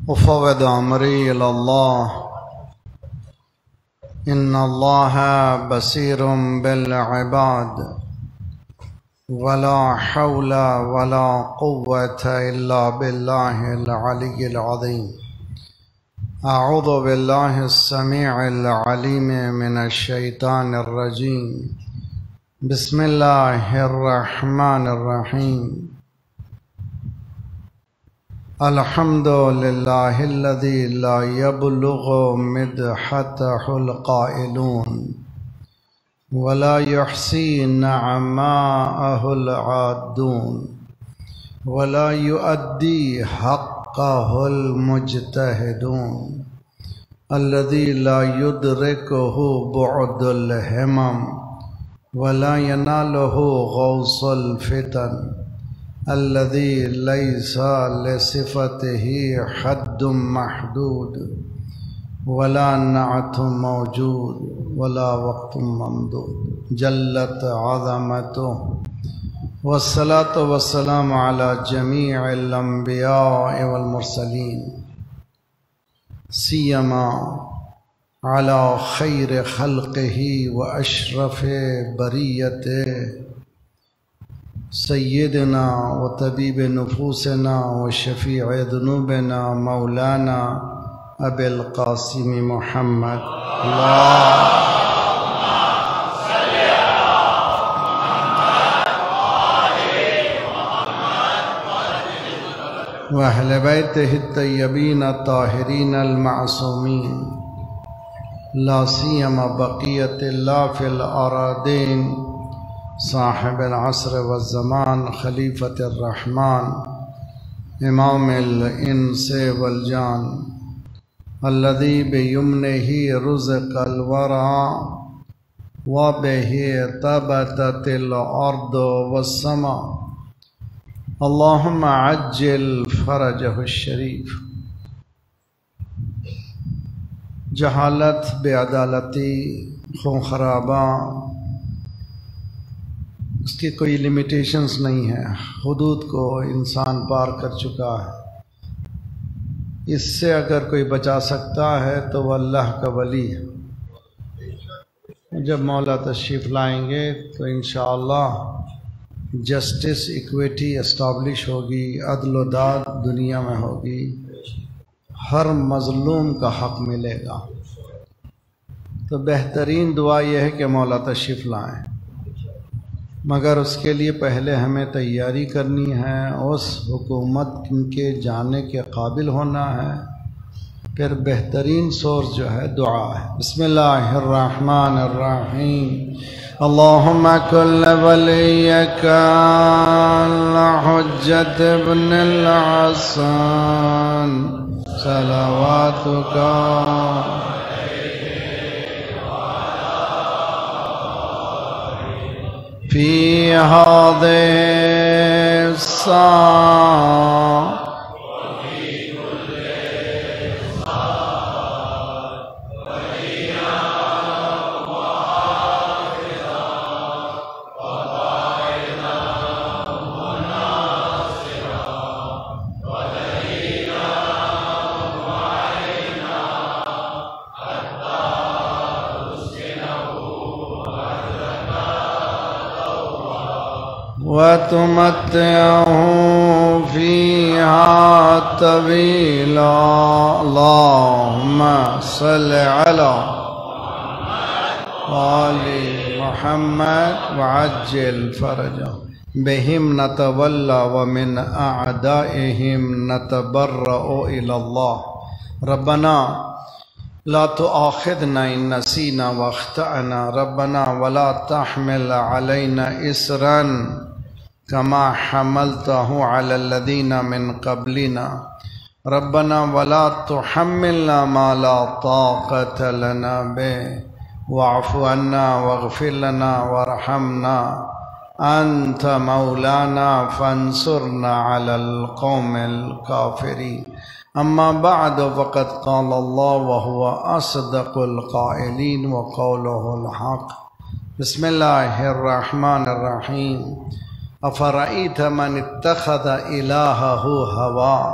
أفوض أمري إلى الله إن الله بصير بالعباد ولا حول ولا قوة إلا بالله العلي العظيم. أعوذ بالله السميع العليم من الشيطان الرجيم. بسم الله الرحمن الرحيم. الحمد لله الذي لا يبلغ مدحته القائلون ولا يحصي نعماءه العادون ولا يؤدي حقه المجتهدون الذي لا يدركه بعد الهمم ولا يناله غوص الفتن الذي ليس لصفته حد محدود ولا نعت موجود ولا وقت ممدود جلت عظمته. والصلاة والسلام على جميع الأنبياء والمرسلين سيما على خير خلقه وأشرف بريته سيدنا وطبيب نفوسنا وشفيع ذنوبنا مولانا أبي القاسم محمد. وأهل بيته الطيبين الطاهرين المعصومين لا سيما بقية الله في الأراضين صاحب العصر والزمان خلیفۃ الرحمن امام الانس والجان الذي بيمنه رزق الورى وبه ثبتت الأرض والسماء اللهم عجل فرجه الشریف. جہالت، بے عدالتی، خون خرابہ، اس کی کوئی لیمیٹیشنز نہیں ہے. حدود کو انسان پار کر چکا ہے. اس سے اگر کوئی بچا سکتا ہے تو وہ اللہ کا ولی ہے. جب مولا تشریف لائیں گے تو انشاءاللہ جسٹس، ایکویٹی اسٹیبلش ہوگی، عدل و داد دنیا میں ہوگی، ہر مظلوم کا حق ملے گا. تو بہترین دعا یہ ہے کہ مولا تشریف لائیں، مگر اس کے لیے پہلے ہمیں تیاری کرنی ہے، اس حکومت کے جانے کے قابل ہونا ہے. پھر بہترین سورس جو ہے دعا ہے. بسم اللہ الرحمن الرحیم. اللہم کل ولیک الحجۃ ابن الحسن صلواتک فی هذه الساعة وتمتعه فيها طويلا. اللهم صل على آل محمد وعجل فرجه. بهم نتولى ومن أعدائهم نتبرأ إلى الله. ربنا لا تؤاخذنا إن نسينا واخطأنا ربنا ولا تحمل علينا إصرا كما حملته على الذين من قبلنا ربنا ولا تحملنا ما لا طاقة لنا به واعف عنا واغفر لنا وارحمنا أنت مولانا فانصرنا على القوم الكافرين. أما بعد فقد قال الله وهو أصدق القائلين وقوله الحق. بسم الله الرحمن الرحيم. أفرأيت من اتخذ إلهه هواه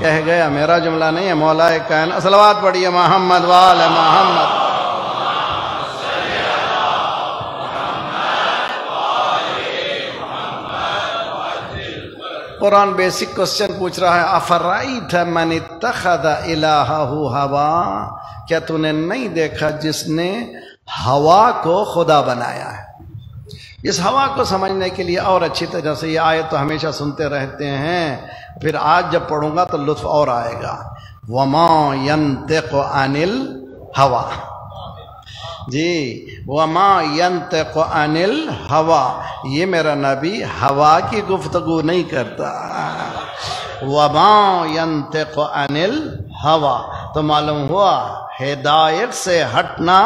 کہہ گیا، میرا جملہ نہیں ہے، مولا کائنات. صلوات پڑھیے محمد وآل محمد. قرآن بیسک کوسچن پوچھ رہا ہے، افرائیت من اتخذ الہہ ہوا، کیا تو نے نہیں دیکھا جس نے ہوا کو خدا بنایا ہے. اس ہوا کو سمجھنے کے لیے اور اچھی طرح سے، یہ آیت تو ہمیشہ سنتے رہتے ہیں، پھر آج جب پڑھوں گا تو لطف اور آئے گا. وما ينطق عن الہوا، جی وما ينطق عن الہوا، یہ میرا نبی ہوا کی گفتگو نہیں کرتا. وما ينطق عن الہوا، تو معلوم ہوا ہدایت سے ہٹنا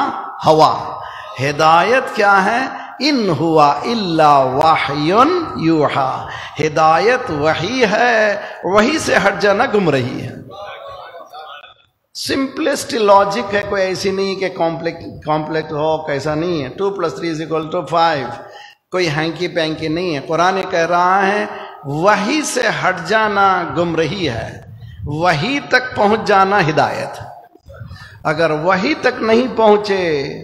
ہوا. ہدایت کیا ہے؟ ان ہوا الا وحی یوحا، ہدایت وحی ہے، وحی سے ہٹ جانا گمراہی ہے. سمپلسٹ لاجک ہے، کوئی ایسی نہیں کہ کمپلیکس ہو، کیسا نہیں ہے. 2+3=5، کوئی ہینکی پینکی نہیں ہے. قرآن کہہ رہا ہے وحی سے ہٹ جانا گمراہی ہے، وحی تک پہنچ جانا ہدایت. اگر وحی تک نہیں پہنچے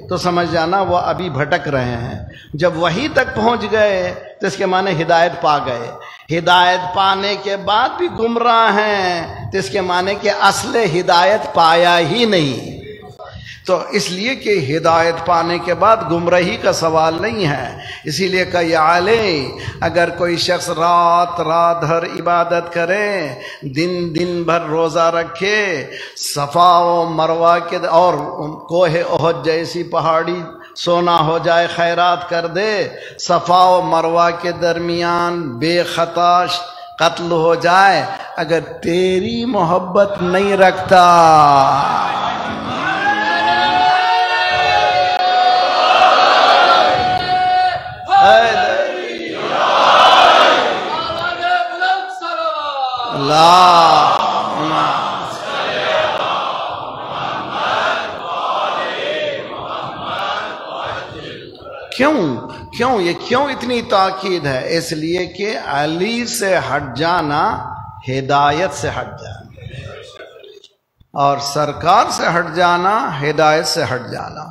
تو سمجھ جانا وہ ابھی بھٹک رہے ہیں. جب وحی تک پہنچ گئے تو اس کے معنی ہدایت پا گئے. ہدایت پانے کے بعد بھی گمراہ ہیں تو اس کے معنی کہ اصل ہدایت پایا ہی نہیں. تو اس لیے کہ ہدایت پانے کے بعد گمراہی کا سوال نہیں ہے. اسی لیے کہ یا علی، اگر کوئی شخص رات بھر عبادت کرے، دن بھر روزہ رکھے، صفا و مروہ کے اور کوہ احد جیسی پہاڑی سونا ہو جائے، خیرات کر دے، صفا و مروہ کے درمیان بے خطا قتل ہو جائے، اگر تیری محبت نہیں رکھتا، کیوں اتنی تاکید ہے؟ اس لیے کہ علی سے ہٹ جانا ہدایت سے ہٹ جانا، اور سرکار سے ہٹ جانا ہدایت سے ہٹ جانا.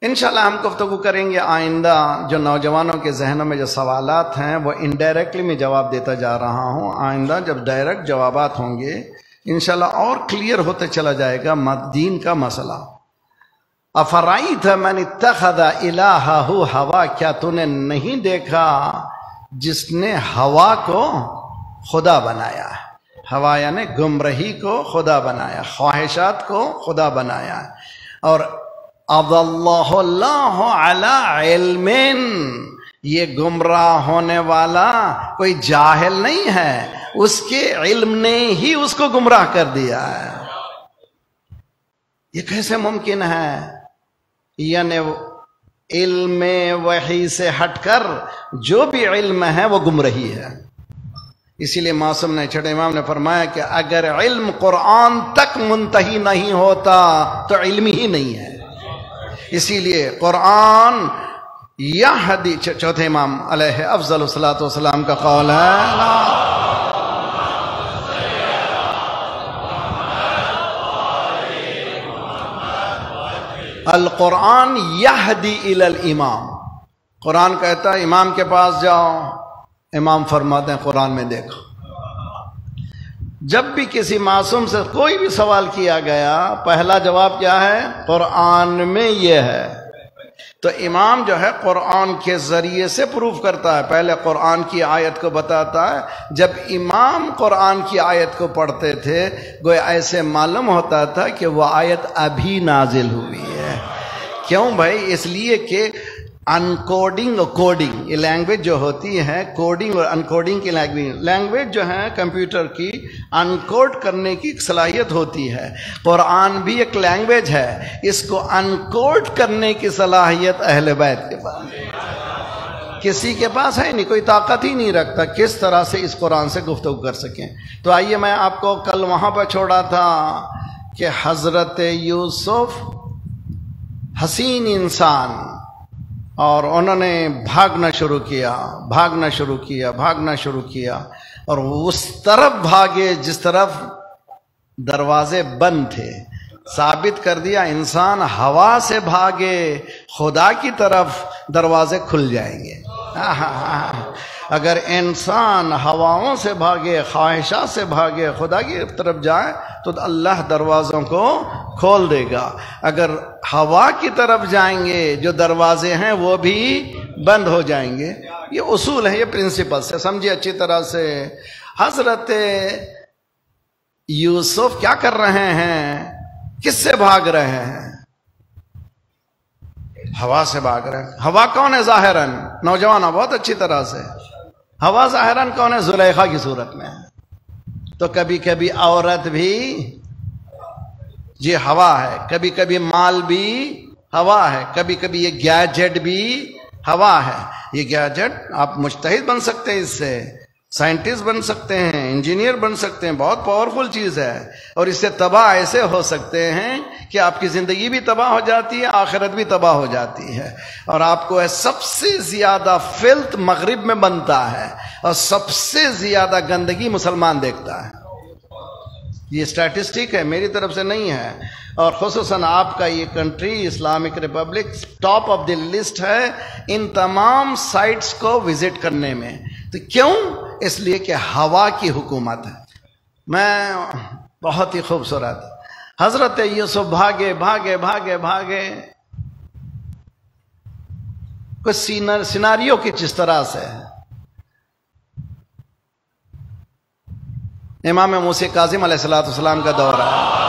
انشاءاللہ ہم گفتگو کریں گے آئندہ. جو نوجوانوں کے ذہنوں میں جو سوالات ہیں وہ انڈائریکٹلی میں جواب دیتا جا رہا ہوں. آئندہ جب ڈائریکٹ جوابات ہوں گے انشاءاللہ اور کلیئر ہوتے چلا جائے گا دین کا مسئلہ. افرائیت من اتخذ الہہ ہوا، کیا تو نے نہیں دیکھا جس نے ہوا کو خدا بنایا ہے. ہوا یعنی گمراہی کو خدا بنایا، خواہشات کو خدا بنایا. اور اضلہ اللہ علی علم، یہ گمراہ ہونے والا کوئی جاہل نہیں ہے، اس کے علم نے ہی اس کو گمراہ کر دیا ہے. یہ کیسے ممکن ہے؟ یعنی علم وحی سے ہٹ کر جو بھی علم ہے وہ گمراہی ہے. اسی لیے معصوم نے چھٹے امام نے فرمایا کہ اگر علم قرآن تک منتہی نہیں ہوتا تو علم ہی نہیں ہے. اسی لیے قرآن یہدی، چوتھے امام علیہ افضل الصلاۃ والسلام کا قول ہے، القرآن یہدی الی الامام. قرآن کہتا ہے امام کے پاس جاؤ، امام فرماتے ہیں قرآن میں دیکھو. جب بھی کسی معصوم سے کوئی بھی سوال کیا گیا پہلا جواب کیا ہے؟ قرآن میں یہ ہے. تو امام جو ہے قرآن کے ذریعے سے پروف کرتا ہے، پہلے قرآن کی آیت کو بتاتا ہے. جب امام قرآن کی آیت کو پڑھتے تھے گویا ایسے معلوم ہوتا تھا کہ وہ آیت ابھی نازل ہوئی ہے. کیوں بھائی؟ اس لیے کہ انکوڈنگ اور کوڈنگ، یہ لینگویج جو ہوتی ہے، کوڈنگ اور انکوڈنگ کی لینگویج جو ہے کمپیوٹر کی، انکوڈ کرنے کی صلاحیت ہوتی ہے. قرآن بھی ایک لینگویج ہے، اس کو انکوڈ کرنے کی صلاحیت اہل بیت کے پاس، کسی کے پاس ہے نہیں، کوئی طاقت ہی نہیں رکھتا کس طرح سے اس قرآن سے گفتگو کر سکیں. تو آئیے میں آپ کو کل وہاں پہ چھوڑا تھا کہ حضرت یوسف حسین انسان، اور انہوں نے بھاگنا شروع کیا. اور اس طرف بھاگے جس طرف دروازے بند تھے. ثابت کر دیا انسان ہوا سے بھاگے خدا کی طرف دروازے کھل جائیں گے. اگر انسان ہواؤں سے بھاگے خواہشات سے بھاگے خدا کی طرف جائے تو اللہ دروازوں کو کھول دے گا. اگر ہوا کی طرف جائیں گے جو دروازے ہیں وہ بھی بند ہو جائیں گے. یہ اصول ہے, یہ پرنسپل ہے, سمجھیے اچھی طرح سے. حضرت یوسف کیا کر رہے ہیں؟ کس سے بھاگ رہے ہیں؟ ہوا سے بھاگ رہے ہیں. ہوا کون ہے ظاہراً؟ نوجوانوں بہت اچھی طرح سے, ہوا ظاہراً کون ہے؟ زلیخا کی صورت میں. تو کبھی کبھی عورت بھی یہ ہوا ہے, کبھی کبھی مال بھی ہوا ہے, کبھی کبھی یہ گیجٹ بھی ہوا ہے. یہ گیجٹ آپ مجتہد بن سکتے ہیں, اس سے سائنٹسٹ بن سکتے ہیں, انجینئر بن سکتے ہیں, بہت پاورفل چیز ہے. اور اس سے تباہ ایسے ہو سکتے ہیں کہ آپ کی زندگی بھی تباہ ہو جاتی ہے, آخرت بھی تباہ ہو جاتی ہے. اور آپ کو سب سے زیادہ فلت مغرب میں بنتا ہے اور سب سے زیادہ گندگی مسلمان دیکھتا ہے. یہ اسٹیٹسٹک ہے, میری طرف سے نہیں ہے. اور خصوصاً آپ کا یہ country Islamic republic top of the list ہے ان تمام سائٹس کو وزٹ کرنے میں. تو کیوں؟ اس لیے کہ ہوا کی حکومت ہے. میں بہت ہی خوبصورت. حضرت یوسف بھاگے بھاگے بھاگے بھاگے کچھ سیناریو کی جس طرح سے. امام موسی کاظم علیہ السلام کا دور ہے.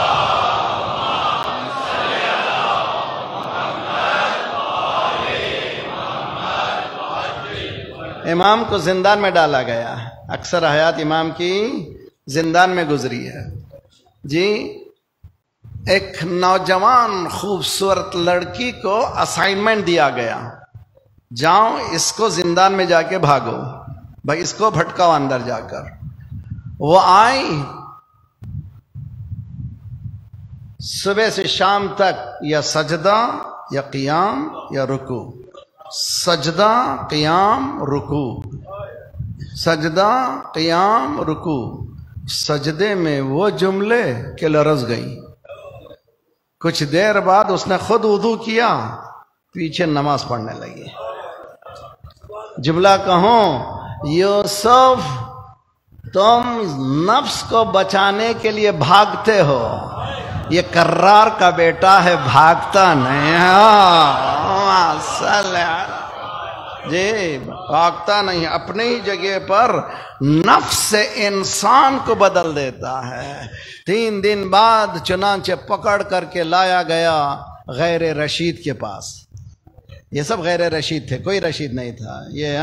امام کو زندان میں ڈالا گیا. اکثر حیات امام کی زندان میں گزری ہے. جی, ایک نوجوان خوبصورت لڑکی کو اسائنمنٹ دیا گیا, جاؤ اس کو زندان میں جا کے بھاگو, بھائی اس کو بھٹکاؤ اندر جا کر. وہ آئی, صبح سے شام تک یا سجدہ یا قیام یا رکوع, سجدہ قیام رکوع, سجدہ قیام رکوع. سجدے میں وہ جملے کہ لرز گئی. کچھ دیر بعد اس نے خود وضو کیا, پیچھے نماز پڑھنے لگی. جملہ کہوں, یوسف تم نفس کو بچانے کے لیے بھاگتے ہو, یہ کرار کا بیٹا ہے, بھاگتا نہیں. جی, بھاگتا نہیں, اپنی ہی جگہ پر نفس سے انسان کو بدل دیتا ہے. 3 دن بعد چنانچہ پکڑ کر کے لایا گیا غیر رشید کے پاس. یہ سب غیر رشید تھے, کوئی رشید نہیں تھا. یہ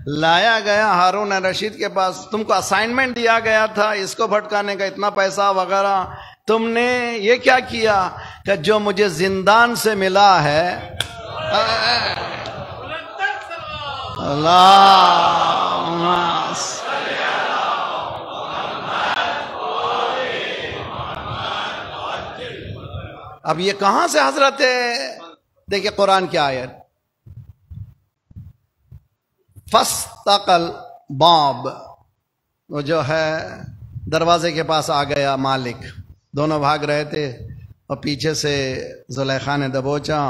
لایا گیا ہارون رشید کے پاس. تم کو اسائنمنٹ دیا گیا تھا اس کو بھٹکانے کا, اتنا پیسہ وغیرہ, تم نے یہ کیا کیا کہ جو مجھے زندان سے ملا ہے اب یہ کہاں سے حضرت ہے؟ دیکھیں قرآن کی آیت, فاستقل باب, وہ جو ہے دروازے کے پاس آ گیا مالک. دونوں بھاگ رہے تھے اور پیچھے سے زلیخا نے دبوچا,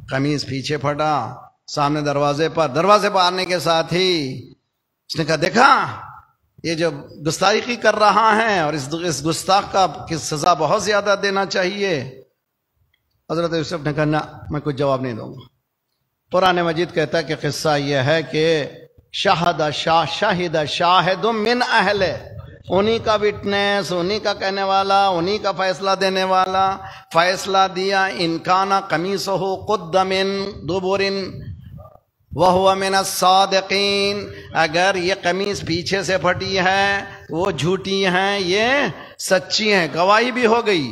قمیص پیچھے پھٹا, سامنے دروازے پر آنے کے ساتھ ہی اس نے کہا دیکھا یہ جو گستاخی کر رہا ہے اور اس گستاخ کا سزا بہت زیادہ دینا چاہیے. حضرت یوسف نے کہا نہ, میں کچھ جواب نہیں دوں گا. قرآن مجید کہتا ہے کہ قصہ یہ ہے کہ شاہد شاہد من اہل, انہی کا وٹنس, انہی کا کہنے والا, انہی کا فیصلہ دینے والا فیصلہ دیا. ان کان قمیصہ قد من دبر وہو من الصادقین, اگر یہ قمیص پیچھے سے پھٹی ہے وہ جھوٹی ہیں, یہ سچی ہیں. گواہی بھی ہو گئی,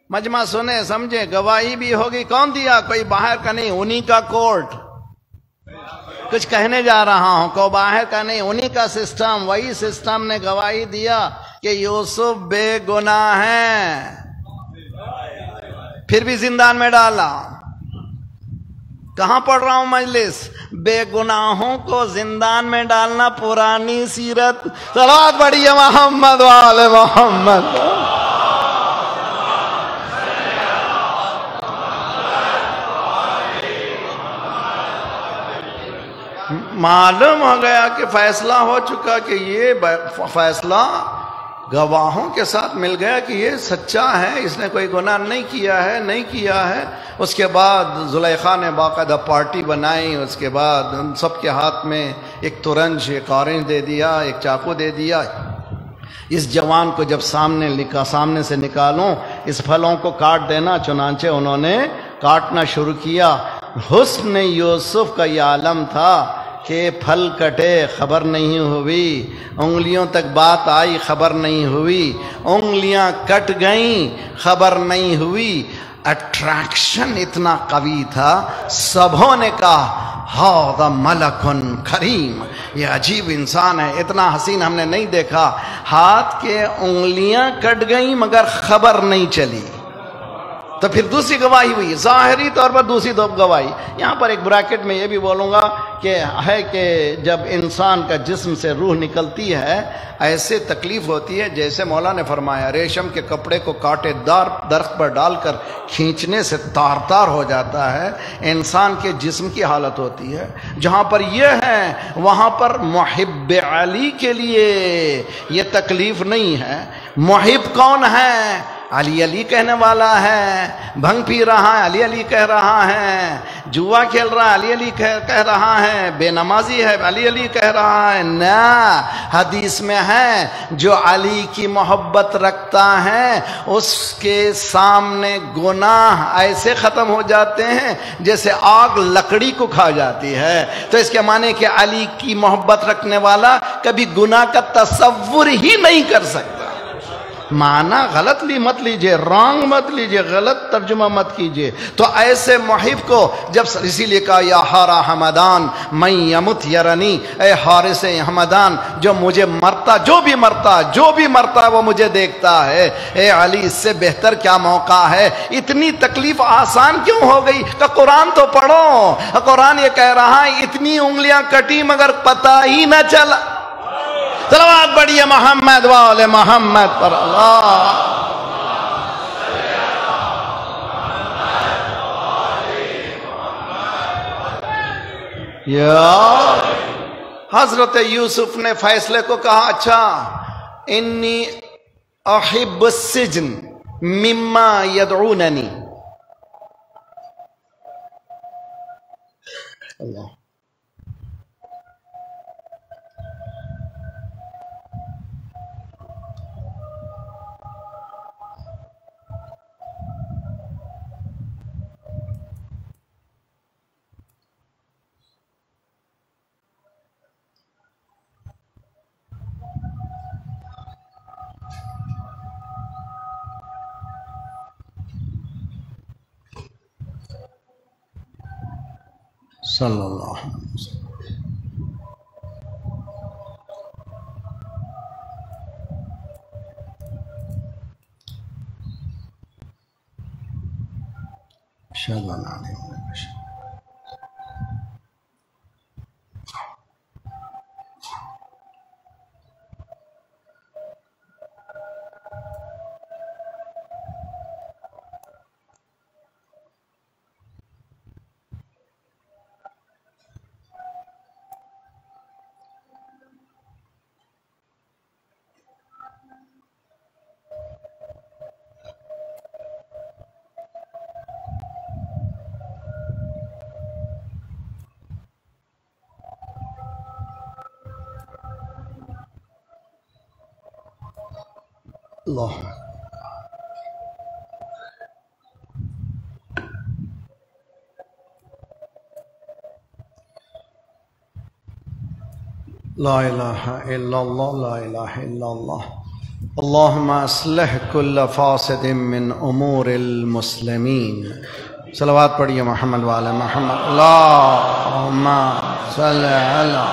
مجمع سنے سمجھے, گواہی بھی ہوگی. کون دیا؟ کوئی باہر کا نہیں, انہی کا کورٹ. کچھ کہنے جا رہا ہوں, کو باہر کا نہیں, انہی کا سسٹم. وہی سسٹم نے گواہی دیا کہ یوسف بے گناہ ہیں, پھر بھی زندان میں ڈالا. کہاں پڑھ رہا ہوں مجلس؟ بے گناہوں کو زندان میں ڈالنا پرانی سیرت. صلوات پڑھیے محمد وآل محمد. معلوم ہو گیا کہ فیصلہ ہو چکا کہ یہ فیصلہ گواہوں کے ساتھ مل گیا کہ یہ سچا ہے، اس نے کوئی گناہ نہیں کیا ہے. اس کے بعد زلیخا نے باقاعدہ پارٹی بنائی. اس کے بعد ان سب کے ہاتھ میں ایک ترنج، ایک آرنج دے دیا، ایک چاقو دے دیا. اس جوان کو جب سامنے سے نکالوں، اس پھلوں کو کاٹ دینا. چنانچہ انہوں نے کاٹنا شروع کیا. حسن یوسف کا یہ عالم تھا کہ پھل کٹے خبر نہیں ہوئی، انگلیوں تک بات آئی خبر نہیں ہوئی، انگلیاں کٹ گئیں خبر نہیں ہوئی. اٹریکشن اتنا قوی تھا، سبوں نے کہا ہذا ملک کریم، یہ عجیب انسان ہے، اتنا حسین ہم نے نہیں دیکھا. ہاتھ کے انگلیاں کٹ گئیں مگر خبر نہیں چلی. تو پھر دوسری گواہی ہوئی، ظاہری طور پر دوسری گواہی. یہاں پر ایک بریکٹ میں یہ بھی بولوں گا کہ جب انسان کا جسم سے روح نکلتی ہے ایسے تکلیف ہوتی ہے جیسے مولا نے فرمایا ریشم کے کپڑے کو کاٹے دار درخت پر ڈال کر کھینچنے سے تار تار ہو جاتا ہے. انسان کے جسم کی حالت ہوتی ہے. جہاں پر یہ ہے وہاں پر محب علی کے لیے یہ تکلیف نہیں ہے. محب کون ہے؟ علی علی کہنے والا ہے. بھنگ پی رہا ہے، علی علی کہہ رہا ہے. جوا کھیل رہا ہے، علی علی کہہ رہا ہے. بے نمازی ہے، علی علی کہہ رہا ہے. نہ، حدیث میں ہے جو علی کی محبت رکھتا ہے اس کے سامنے گناہ ایسے ختم ہو جاتے ہیں جیسے آگ لکڑی کو کھا جاتی ہے. تو اس کے معنی کہ علی کی محبت رکھنے والا کبھی گناہ کا تصور ہی نہیں کر سکتا. معنی غلط مت لیجئے، رانگ مت لیجئے، غلط ترجمہ مت کیجئے. تو ایسے محب کو جب اسی لیے کہا یا حارا حمدان من یمت یرنی، اے حارس حمدان جو مجھے جو بھی مرتا وہ مجھے دیکھتا ہے. اے علی اس سے بہتر کیا موقع ہے؟ اتنی تکلیف آسان کیوں ہو گئی؟ کہ قرآن تو پڑھو. قرآن یہ کہہ رہا ہے اتنی انگلیاں کٹی مگر پتہ ہی نہ چلا. صلوات بڑھیے محمد وآل محمد پر. اللہ یا حضرت یوسف نے فیصلے کو کہا اچھا انی احب السجن مما یدعوننی. اللہ صلی اللہ علیہ وسلم. اشہد ان لا الہ الا اللہ. اللہ لا الہ الا اللہ لا الہ الا اللہ. اللہم اصلح کل فاسد من امور المسلمین. صلوات پڑھیے محمد وعلی محمد. اللہم صلی علی.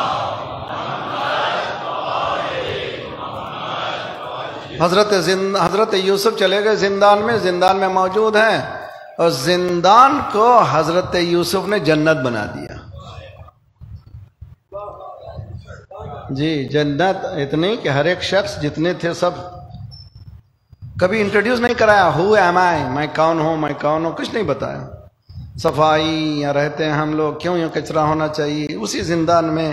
حضرت یوسف چلے گئے زندان میں موجود ہیں اور زندان کو حضرت یوسف نے جنت بنا دیا. جی جنت اتنی کہ ہر ایک شخص جتنے تھے سب کبھی انٹروڈیوس نہیں کرایا. ہو ایم آئی، میں کون ہوں، میں کون ہوں، کچھ نہیں بتایا. صفائی یا رہتے ہیں ہم لوگ، کیوں یہ کچرا ہونا چاہیے. اسی زندان میں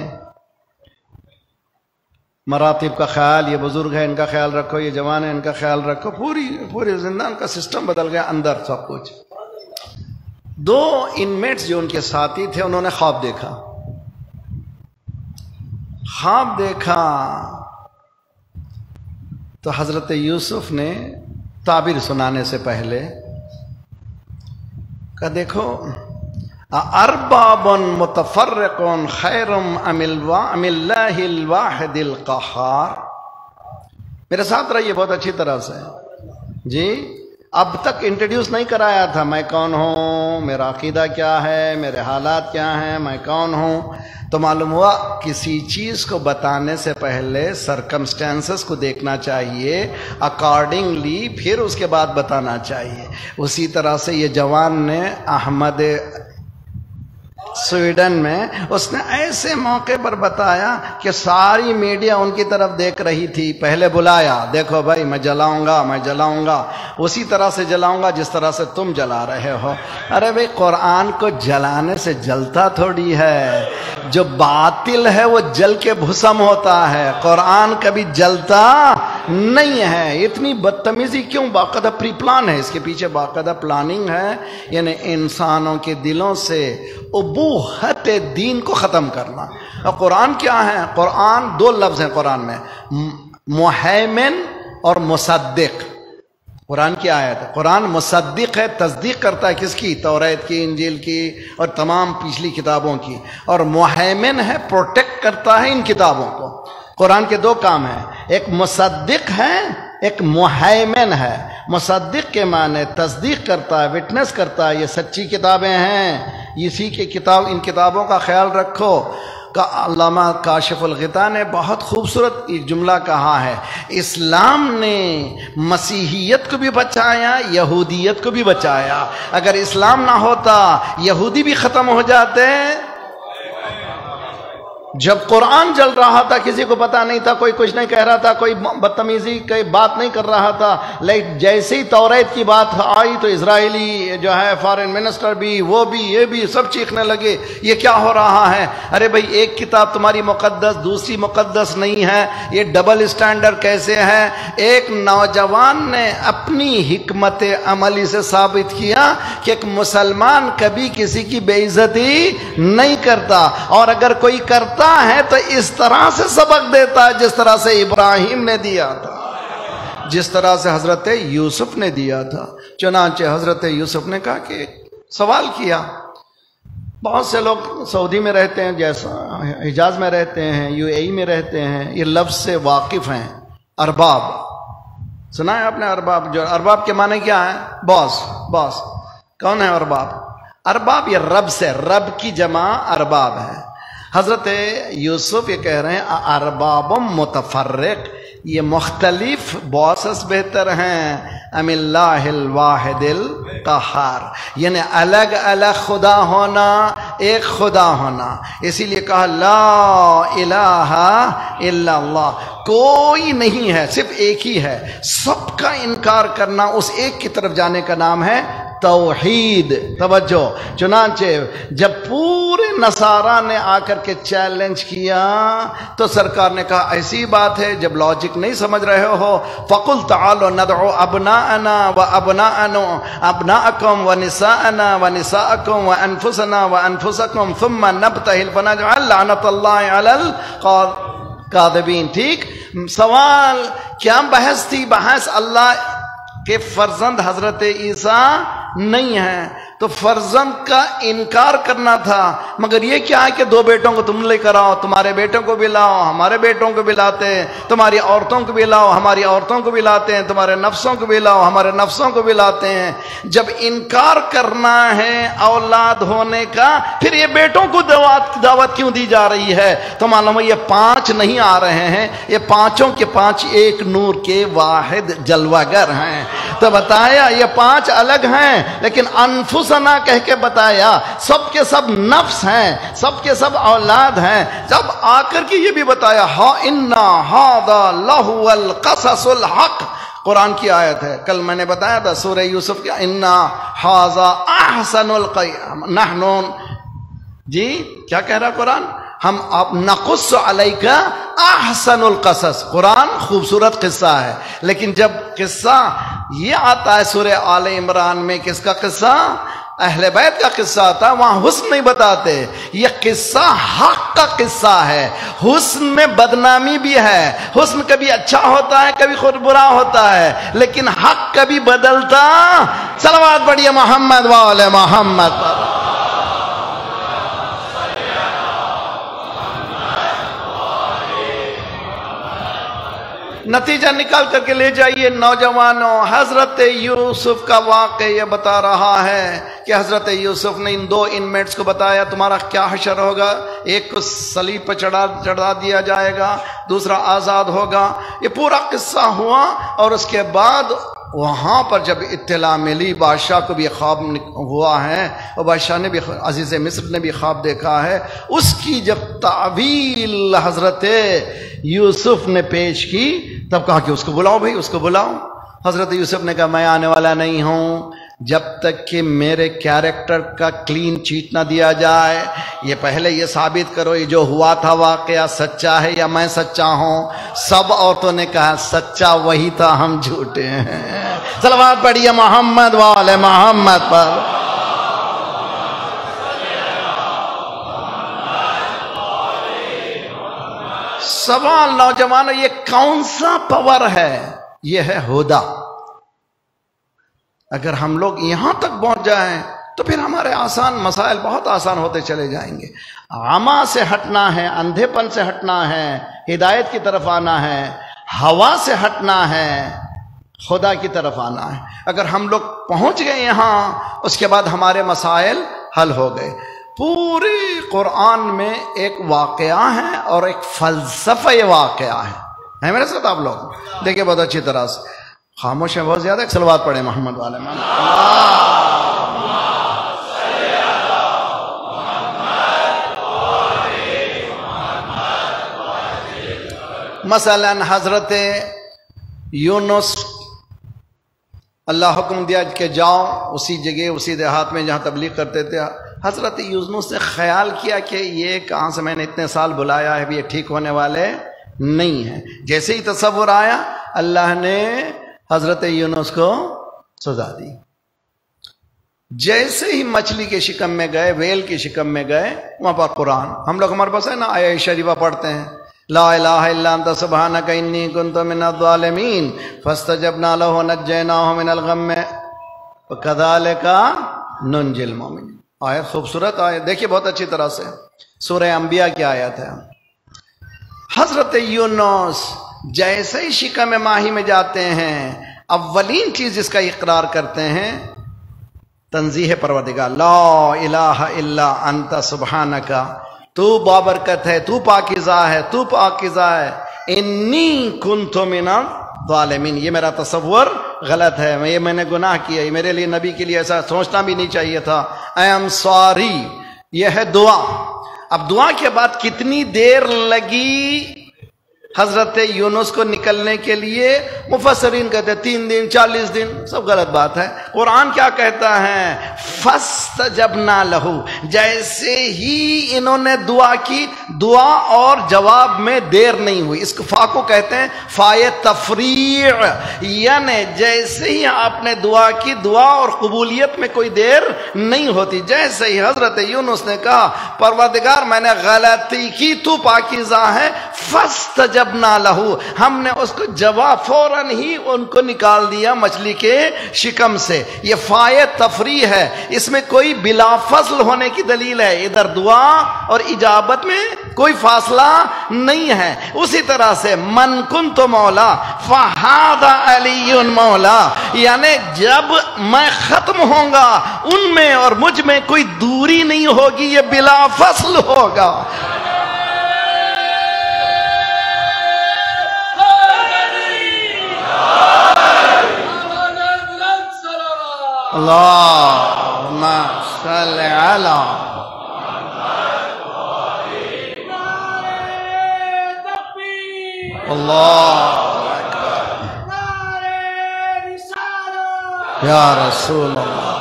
مراتب کا خیال، یہ بزرگ ہے ان کا خیال رکھو، یہ جوان ہے ان کا خیال رکھو. پوری زندان کا سسٹم بدل گیا اندر سب کچھ. 2 انمیٹس جو ان کے ساتھی تھے انہوں نے خواب دیکھا تو حضرت یوسف نے تعبیر سنانے سے پہلے کہا دیکھو ارباب متفرق خیر ام اللہ الواحد القہار. میرے ساتھ رہیے بہت اچھی طرح سے. جی اب تک انٹروڈیوس نہیں کرایا تھا میں کون ہوں، میرا عقیدہ کیا ہے، میرے حالات کیا ہیں، میں کون ہوں. تو معلوم ہوا کسی چیز کو بتانے سے پہلے سرکمسٹانسز کو دیکھنا چاہیے، اکارڈنگلی پھر اس کے بعد بتانا چاہیے. اسی طرح سے یہ جوان نے احمد سویڈن میں اس نے ایسے موقع پر بتایا کہ ساری میڈیا ان کی طرف دیکھ رہی تھی. پہلے بلایا، دیکھو بھائی میں جلاؤں گا اسی طرح سے جلاؤں گا جس طرح سے تم جلا رہے ہو. ارے بھائی قرآن کو جلانے سے جلتا تھوڑی ہے، جو باطل ہے وہ جل کے بھسم ہوتا ہے، قرآن کبھی جلتا نہیں ہے. اتنی بدتمیزی کیوں؟ باقاعدہ پری پلان ہے، اس کے پیچھے باقاعدہ پلاننگ ہے. یعنی انسانوں کے دلوں سے ابوہت دین کو ختم کرنا. اور قرآن کیا ہے؟ قرآن 2 لفظ ہیں قرآن میں، محیمن اور مصدق. قرآن کی آیت ہے، قرآن مصدق ہے، تصدیق کرتا ہے کس کی؟ توریت کی، انجیل کی اور تمام پچھلی کتابوں کی. اور محیمن ہے، پروٹیکٹ کرتا ہے ان کتابوں کو. قرآن کے 2 کام ہیں، ایک مصدق ہے، ایک محیمن ہے. مصدق کے معنی تصدیق کرتا ہے، وٹنس کرتا ہے، یہ سچی کتابیں ہیں، اسی کے ان کتابوں کا خیال رکھو. علامہ کاشف الغطا نے بہت خوبصورت ایک جملہ کہا ہے، اسلام نے مسیحیت کو بھی بچایا، یہودیت کو بھی بچایا. اگر اسلام نہ ہوتا یہودی بھی ختم ہو جاتے. جب قرآن جل رہا تھا کسی کو پتا نہیں تھا، کوئی کچھ نہیں کہہ رہا تھا، کوئی بدتمیزی کوئی بات نہیں کر رہا تھا. لیکن جیسے ہی توریت کی بات آئی تو اسرائیلی جو ہے فارن منسٹر بھی، وہ بھی، یہ بھی، سب چیخنے لگے یہ کیا ہو رہا ہے. ارے بھائی ایک کتاب تمہاری مقدس، دوسری مقدس نہیں ہے، یہ ڈبل اسٹینڈرڈ کیسے ہے؟ ایک نوجوان نے اپنی حکمت عملی سے ثابت کیا کہ ایک مسلمان کبھی کسی کی بے عزتی نہیں کرتا، اور اگر کوئی کرتا ہے تو اس طرح سے سبق دیتا ہے جس طرح سے ابراہیم نے دیا تھا، جس طرح سے حضرت یوسف نے دیا تھا. چنانچہ حضرت یوسف نے کہا کہ سوال کیا. بہت سے لوگ سعودی میں رہتے ہیں، جیسا حجاز میں رہتے ہیں، UAE میں رہتے ہیں، یہ لفظ سے واقف ہیں. ارباب سنا ہے آپ نے؟ ارباب، جو ارباب کے معنی کیا ہے؟ باس. کون ہے ارباب؟ ارباب یہ رب سے، رب کی جمع ارباب ہے. حضرت یوسف یہ کہہ رہے ہیں ارباب متفرق، یہ مختلف باسس بہتر ہیں ام اللہ الواحد القہار. یعنی الگ الگ خدا ہونا، ایک خدا ہونا. اسی لیے کہا لا الہ الا اللہ، کوئی نہیں ہے، صرف ایک ہی ہے. سب کا انکار کرنا، اس ایک کی طرف جانے کا نام ہے توحید. توجہ. چنانچہ جب پورے نصارہ نے آ کر کے چیلنج کیا تو سرکار نے کہا ایسی بات ہے جب لاجک نہیں سمجھ رہے ہو، فَقُلْ تَعَالُوا نَدْعُوا أَبْنَاءَنَا وَأَبْنَاءَكُمْ وَنِسَاءَنَا وَنِسَاءَكُمْ وَأَنفُسَنَا وَأَنفُسَكُمْ ثُمَّ نَبْتَهِلْ فَنَجْعَلْ لَعْنَةَ اللَّهِ عَلَى الْكَاذِبِينَ. ٹھیک سوال کیا بحث تھی؟ بحث اللہ کے فرزند حضرت عیسیٰ نہیں ہے. تو فرزند کا انکار کرنا تھا، مگر یہ کیا ہے کہ دو بیٹوں کو تم لے کر آؤ، تمہارے بیٹوں کو بھی لاؤ، ہمارے بیٹوں کو بھی لاتے ہیں، تمہاری عورتوں کو بھی لاؤ، ہماری عورتوں کو بھی لاتے ہیں، تمہارے نفسوں کو بھی لاؤ، ہمارے نفسوں کو بھی لاتے ہیں۔ جب انکار کرنا ہے اولاد ہونے کا، پھر یہ بیٹوں کو دعوت کیوں دی جا رہی ہے؟ تو معلوم ہے یہ 5 نہیں آ رہے ہیں، یہ 5 کے 5 ایک نور کے واحد جلوگر ہیں۔ تو بتایا یہ 5 الگ ہیں، لیکن انفسنا کہہ کے بتایا سب کے سب نفس ہیں، سب کے سب اولاد ہیں۔ جب آ کر کے یہ بھی بتایا ہا انا ھذا لہو القصص الحق، قرآن کی آیت ہے، کل میں نے بتایا تھا سورہ یوسف کا، انا ھذا احسن نحن، جی کیا کہہ رہا قرآن؟ ہم آپ نقص علیک احسن القصص، قرآن خوبصورت قصہ ہے، لیکن جب قصہ یہ آتا ہے سورہ آل عمران میں، کس کا قصہ؟ اہل بیت کا قصہ آتا ہے، وہاں حسن نہیں بتاتے، یہ قصہ حق کا قصہ ہے۔ حسن میں بدنامی بھی ہے، حسن کبھی اچھا ہوتا ہے کبھی خود برا ہوتا ہے، لیکن حق کبھی بدلتا۔ صلوات پڑھیے محمد وآل محمد پر۔ نتیجہ نکال کر کے لے جائیے نوجوانوں، حضرت یوسف کا واقعہ یہ بتا رہا ہے کہ حضرت یوسف نے ان 2 انمیٹس کو بتایا تمہارا کیا حشر ہوگا، ایک کو صلیب پر چڑھا دیا جائے گا، دوسرا آزاد ہوگا۔ یہ پورا قصہ ہوا، اور اس کے بعد وہاں پر جب اطلاع ملی، بادشاہ کو بھی خواب ہوا ہے، اور بادشاہ نے بھی، عزیز مصر نے بھی خواب دیکھا ہے، اس کی جب تعویل حضرت یوسف نے پیش کی، تب کہا کہ اس کو بلاؤ بھائی، اس کو بلاؤ۔ حضرت یوسف نے کہا میں آنے والا نہیں ہوں جب تک کہ میرے کیریکٹر کا کلین چیٹ نہ دیا جائے، یہ پہلے یہ ثابت کرو یہ جو ہوا تھا واقعہ سچا ہے یا میں سچا ہوں۔ سب عورتوں نے کہا سچا وہی تھا، ہم جھوٹے ہیں۔ صلوات پڑھیے محمد وآل محمد پر۔ سوال نوجوانوں، یہ کون سا پاور ہے؟ یہ ہے ہدا۔ اگر ہم لوگ یہاں تک پہنچ جائیں تو پھر ہمارے آسان مسائل بہت آسان ہوتے چلے جائیں گے۔ عمى سے ہٹنا ہے، اندھے پن سے ہٹنا ہے، ہدایت کی طرف آنا ہے، ہوا سے ہٹنا ہے، خدا کی طرف آنا ہے۔ اگر ہم لوگ پہنچ گئے یہاں، اس کے بعد ہمارے مسائل حل ہو گئے۔ پورے قرآن میں ایک واقعہ ہے اور ایک فلسفہ واقعہ ہے میرے ساتھ آپ لوگ دیکھیں بہت اچھی طرح سے، خاموش ہیں بہت زیادہ، ایک صلوات پڑھیں محمد والے مثلا حضرت یونس، اللہ حکم دیا کہ جاؤ اسی جگہ اسی دیہات میں جہاں تبلیغ کرتے تھے۔ حضرت یونس نے خیال کیا کہ یہ کہاں سے میں نے اتنے سال بلایا ہے، یہ ٹھیک ہونے والے نہیں ہیں۔ جیسے ہی تصور آیا، اللہ نے حضرت یونس کو سزا دی۔ جیسے ہی مچھلی کے شکم میں گئے، ویل کے شکم میں گئے، وہاں پر قرآن ہم لوگ ہمارے پاس ہے نا، آیت شریفہ پڑھتے ہیں، لا الہ الا انت سبحانک انی کنت من الظالمین فاستجبنا لہ نجیناہ من الغم وکذالک ننجی المؤمنین۔ آیت خوبصورت آیت، دیکھیے بہت اچھی طرح سے، سورہ انبیاء کی آیت ہے۔ حضرت یونس جیسے ہی شکم ماہی میں جاتے ہیں، اولین چیز جس کا اقرار کرتے ہیں تنزیہ پروردگار، لا الہ الا انت سبحانک، تو بابرکت ہے، تو پاکیزہ ہے، تو پاکیزہ ہے، انی کنت من الظالمین، یہ میرا تصور غلط ہے، یہ میں نے گناہ کیا، یہ میرے لیے نبی کے لیے ایسا سوچنا بھی نہیں چاہیے تھا، I am sorry۔ یہ ہے دعا۔ اب دعا کے بعد کتنی دیر لگی حضرت یونس کو نکلنے کے لیے؟ مفسرین کہتے ہیں 3 دن 40 دن، سب غلط بات ہے۔ قرآن کیا کہتا ہے؟ فاستجبنا لہ، جیسے ہی انہوں نے دعا کی، دعا اور جواب میں دیر نہیں ہوئی۔ اس فا کو کہتے ہیں فائے تفریع، یعنی جیسے ہی آپ نے دعا کی، دعا اور قبولیت میں کوئی دیر نہیں ہوتی۔ جیسے ہی حضرت یونس نے کہا پروردگار میں نے غلطی کی، تو پاکیزہ ہے، فاستجبنا لہو، ہم نے اس کو جواب فوراً ہی ان کو نکال دیا مچھلی کے شکم سے۔ سے یہ فائے تفریح ہے، اس میں کوئی بلا فصل ہونے کی دلیل ہے، ادھر دعا اور اجابت میں کوئی فاصلہ نہیں ہے۔ اسی طرح سے من کنت مولا فہذا علی مولا، یعنی جب میں ختم ہوں گا ان میں اور مجھ میں کوئی دوری نہیں ہوگی، یہ بلا فصل ہوگا۔ اللہم صل علی اللہ یا رسول اللہ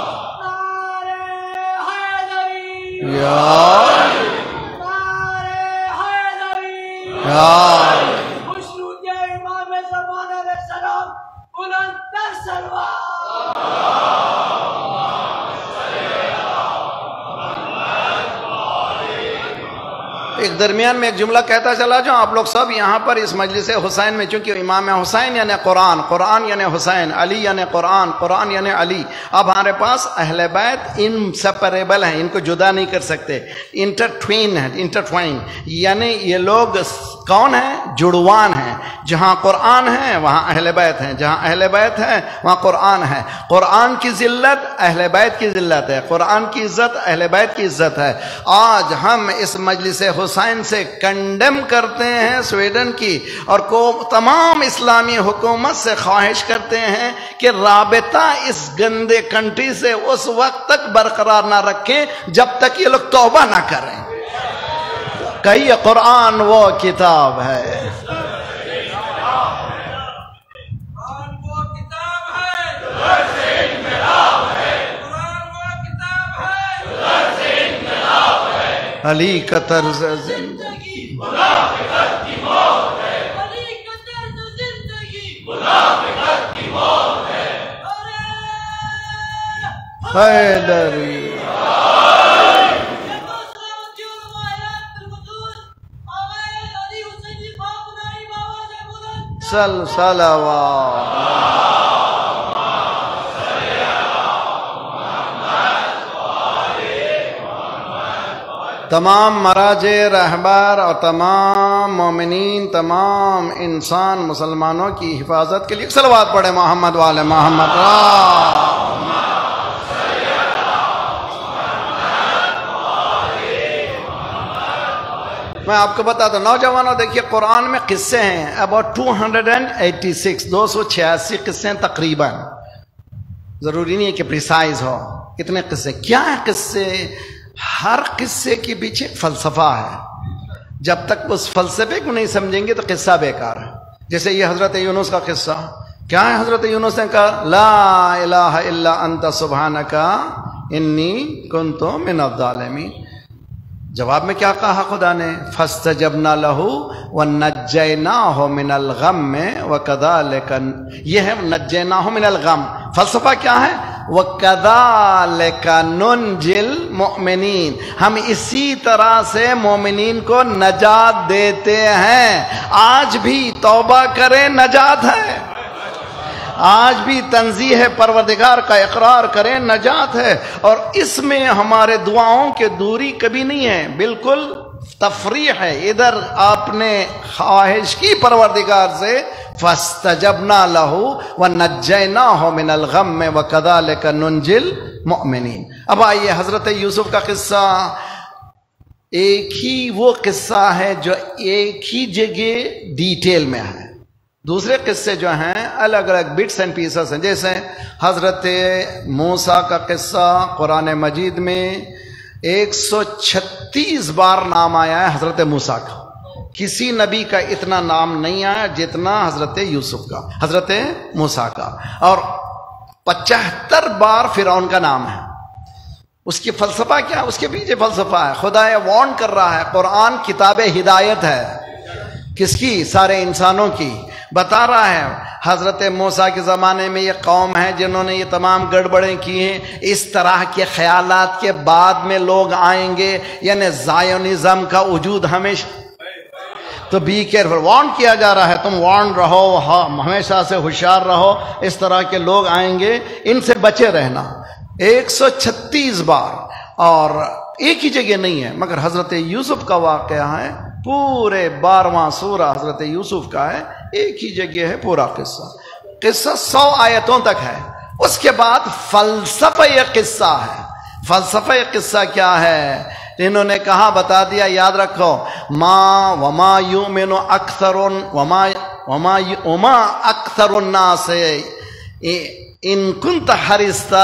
یا ایک درمیان میں ایک جملہ کہتا چلا جاؤں، آپ لوگ سب یہاں پر اس مجلس حسین میں، چونکہ امام حسین یعنی قرآن، قرآن یعنی حسین، علی یعنی قرآن، قرآن یعنی علی، اب ہمارے پاس اہل بیت انسیپریبل ہیں، ان کو جدا نہیں کر سکتے، انٹرٹوین ہے، انٹرٹوائن، یعنی یہ لوگ کون ہیں؟ جڑوان ہیں، جہاں قرآن ہے وہاں اہل بیت ہیں، جہاں اہل بیت ہے وہاں قرآن ہے، قرآن کی ذلت اہل بیت کی ذلت ہے، قرآن کی عزت اہل بیت کی عزت ہے۔ آج ہم اس مجلس حسین سے کنڈم کرتے ہیں سویڈن کی، اور تمام اسلامی حکومت سے خواہش کرتے ہیں کہ رابطہ اس گندے کنٹری سے اس وقت تک برقرار نہ رکھیں جب تک یہ لوگ توبہ نہ کریں، کہ یہ قرآن وہ کتاب ہے۔ علی کا طرز زندگی منافقت کی موت ہے، علی کا طرز زندگی منافقت کی موت ہے، حیدری صلوات تمام مراجع رہبر اور تمام مومنین، تمام انسان مسلمانوں کی حفاظت کے لیے صلوات پڑھے محمد والے محمد۔ میں آپ کو بتاتا ہوں نوجوانوں، دیکھیے قرآن میں قصے ہیں about 286 286 قصے تقریباً، ضروری نہیں ہے کہ پریسائز ہو کتنے قصے، کیا ہے قصے؟ ہر قصے کے پیچھے فلسفہ ہے، جب تک اس فلسفے کو نہیں سمجھیں گے تو قصہ بیکار ہے۔ جیسے یہ حضرت یونس کا قصہ، کیا ہے؟ حضرت یونس نے کہا لا الہ الا انت سبحانک انی کنت من الظالمین، جواب میں کیا کہا خدا نے؟ فاستجبنا لہ ونجیناہ من الغم وکذالک، یہ ہے نجیناہ من الغم۔ فلسفہ کیا ہے؟ وَكَذَلِكَ نُنْجِي الْمُؤْمِنِينَ، ہم اسی طرح سے مومنین کو نجات دیتے ہیں۔ آج بھی توبہ کریں نجات ہے، آج بھی تنزیہ پروردگار کا اقرار کریں نجات ہے، اور اس میں ہمارے دعاؤں کے دوری کبھی نہیں ہے، بالکل تفریح ہے۔ ادھر آپ نے خواہش کی پروردگار سے فاستجبنا لہ ونجیناہ من الغم وکذالک ننجی المؤمنین۔ اب آئیے حضرت یوسف کا قصہ، ایک ہی وہ قصہ ہے جو ایک ہی جگہ ڈیٹیل میں ہے، دوسرے قصے جو ہیں الگ الگ بٹس اینڈ پیسز ہیں۔ جیسے حضرت موسیٰ کا قصہ قرآن مجید میں 136 بار نام آیا ہے حضرت موسیٰ کا، کسی نبی کا اتنا نام نہیں آیا جتنا حضرت یوسف کا، حضرت موسیٰ کا، اور 75 بار فرعون کا نام ہے۔ اس کی فلسفہ کیا؟ اس کے پیچھے فلسفہ ہے، خدا یہ وارن کر رہا ہے، قرآن کتاب ہدایت ہے، کس کی؟ سارے انسانوں کی، بتا رہا ہے حضرت موسیٰ کے زمانے میں یہ قوم ہے جنہوں نے یہ تمام گڑبڑیں کی ہیں، اس طرح کے خیالات کے بعد میں لوگ آئیں گے، یعنی زائونزم کا وجود ہمیشہ تو بی کیئرفل، وارن کیا جا رہا ہے، تم وارن رہو، ہمیشہ سے ہوشیار رہو، اس طرح کے لوگ آئیں گے، ان سے بچے رہنا۔ 136 بار، اور ایک ہی جگہ نہیں ہے، مگر حضرت یوسف کا واقعہ ہے، پورے 12واں سورہ حضرت یوسف کا ہے، ایک ہی جگہ ہے پورا قصہ 100 آیتوں تک ہے۔ اس کے بعد فلسفہ قصہ ہے۔ فلسفہ قصہ کیا ہے؟ انہوں نے کہا، بتا دیا، یاد رکھو، وما یؤمن اکثر وما اکثر الناس ان کنت حرصت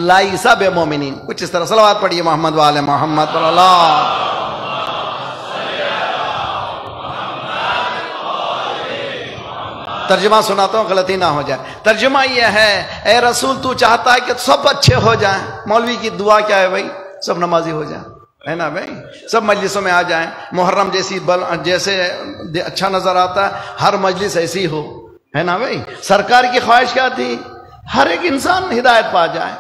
لیس بمؤمنین، کچھ اس طرح۔ صلوات پڑھیے محمد والے محمد صلی اللہ۔ ترجمہ سناتا ہوں، غلطی نہ ہو جائے۔ ترجمہ یہ ہے، اے رسول تو چاہتا ہے کہ سب اچھے ہو جائیں۔ مولوی کی دعا کیا ہے بھائی؟ سب نمازی ہو جائیں، ہے نا بھائی؟ سب مجلسوں میں آ جائیں، محرم جیسے اچھا نظر آتا ہے، ہر مجلس ایسی ہو، ہے نا بھائی؟ سرکار کی خواہش کیا تھی؟ ہر ایک انسان ہدایت پا جائے۔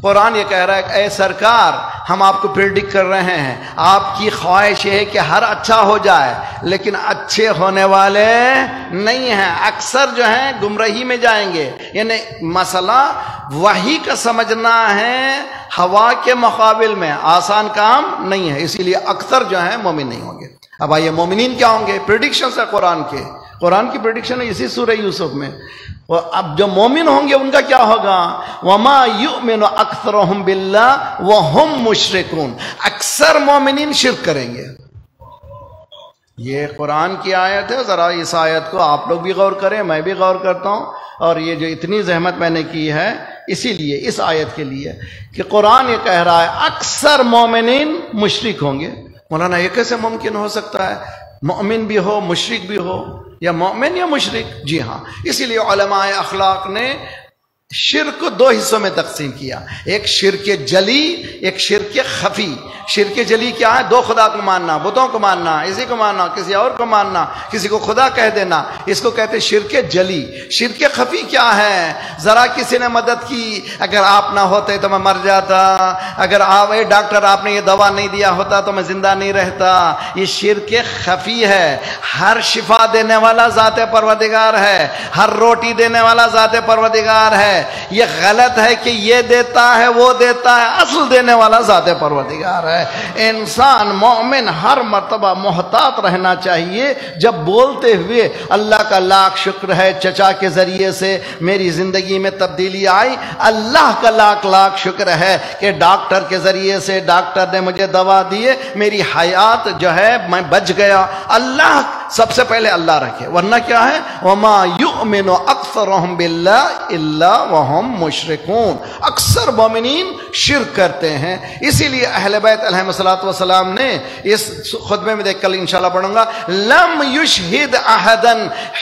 قرآن یہ کہہ رہا ہے کہ اے سرکار، ہم آپ کو پریڈکٹ کر رہے ہیں، آپ کی خواہش یہ ہے کہ ہر اچھا ہو جائے، لیکن اچھے ہونے والے نہیں ہیں، اکثر جو ہیں گمراہی میں جائیں گے۔ یعنی مسئلہ وحی کا سمجھنا ہے، ہوا کے مقابل میں آسان کام نہیں ہے، اسی لیے اکثر جو ہیں مومن نہیں ہوں گے۔ اب آئیے مومنین کیا ہوں گے؟ پریڈکشنز ہے قرآن کی پریڈکشن ہے اسی سورہ یوسف میں۔ اب جو مومن ہوں گے ان کا کیا ہوگا؟ وما یؤمن اکثرهم باللہ وهم مشرکون، اکثر مومنین شرک کریں گے۔ یہ قرآن کی آیت ہے، ذرا اس آیت کو آپ لوگ بھی غور کریں، میں بھی غور کرتا ہوں، اور یہ جو اتنی زحمت میں نے کی ہے اسی لیے، اس آیت کے لیے کہ قرآن یہ کہہ رہا ہے اکثر مومنین مشرک ہوں گے۔ مولانا یہ کیسے ممکن ہو سکتا ہے؟ مومن بھی ہو، مشرک بھی ہو، یا مومن یا مشرک؟ جی ہاں، اسی لیے علماء اخلاق نے شرک کو 2 حصوں میں تقسیم کیا، ایک شرک جلی، ایک شرک خفی۔ شرک جلی کیا ہے؟ 2 خدا کو ماننا، بتوں کو ماننا، اسی کو ماننا، کسی اور کو ماننا، کسی کو خدا کہہ دینا، اس کو کہتے شرک جلی۔ شرک خفی کیا ہے؟ ذرا کسی نے مدد کی، اگر آپ نہ ہوتے تو میں مر جاتا، اگر آپ اے ڈاکٹر آپ نے یہ دوا نہیں دیا ہوتا تو میں زندہ نہیں رہتا۔ یہ شرک خفی ہے۔ ہر شفا دینے والا ذات پروردگار ہے، ہر روٹی دینے والا ذات پروردگار ہے۔ یہ غلط ہے کہ یہ دیتا ہے وہ دیتا ہے، اصل دینے والا ذات پروردگار ہے۔ انسان مومن ہر مرتبہ محتاط رہنا چاہیے، جب بولتے ہوئے اللہ کا لاکھ شکر ہے چچا کے ذریعے سے میری زندگی میں تبدیلی آئی، اللہ کا لاکھ شکر ہے کہ ڈاکٹر کے ذریعے سے ڈاکٹر نے مجھے دوا دیے، میری حیات جو ہے میں بچ گیا۔ اللہ سب سے پہلے اللہ رکھے، ورنہ کیا ہے؟ وما یؤمن اکثرهم باللہ الا وهم مشرکون، اکثر مومنین شرک کرتے ہیں۔ اسی لیے اہل بیت علیہ السلام نے اس خطبے میں دیکھ کل انشاءاللہ پڑھوں گا، لم یشہد احدا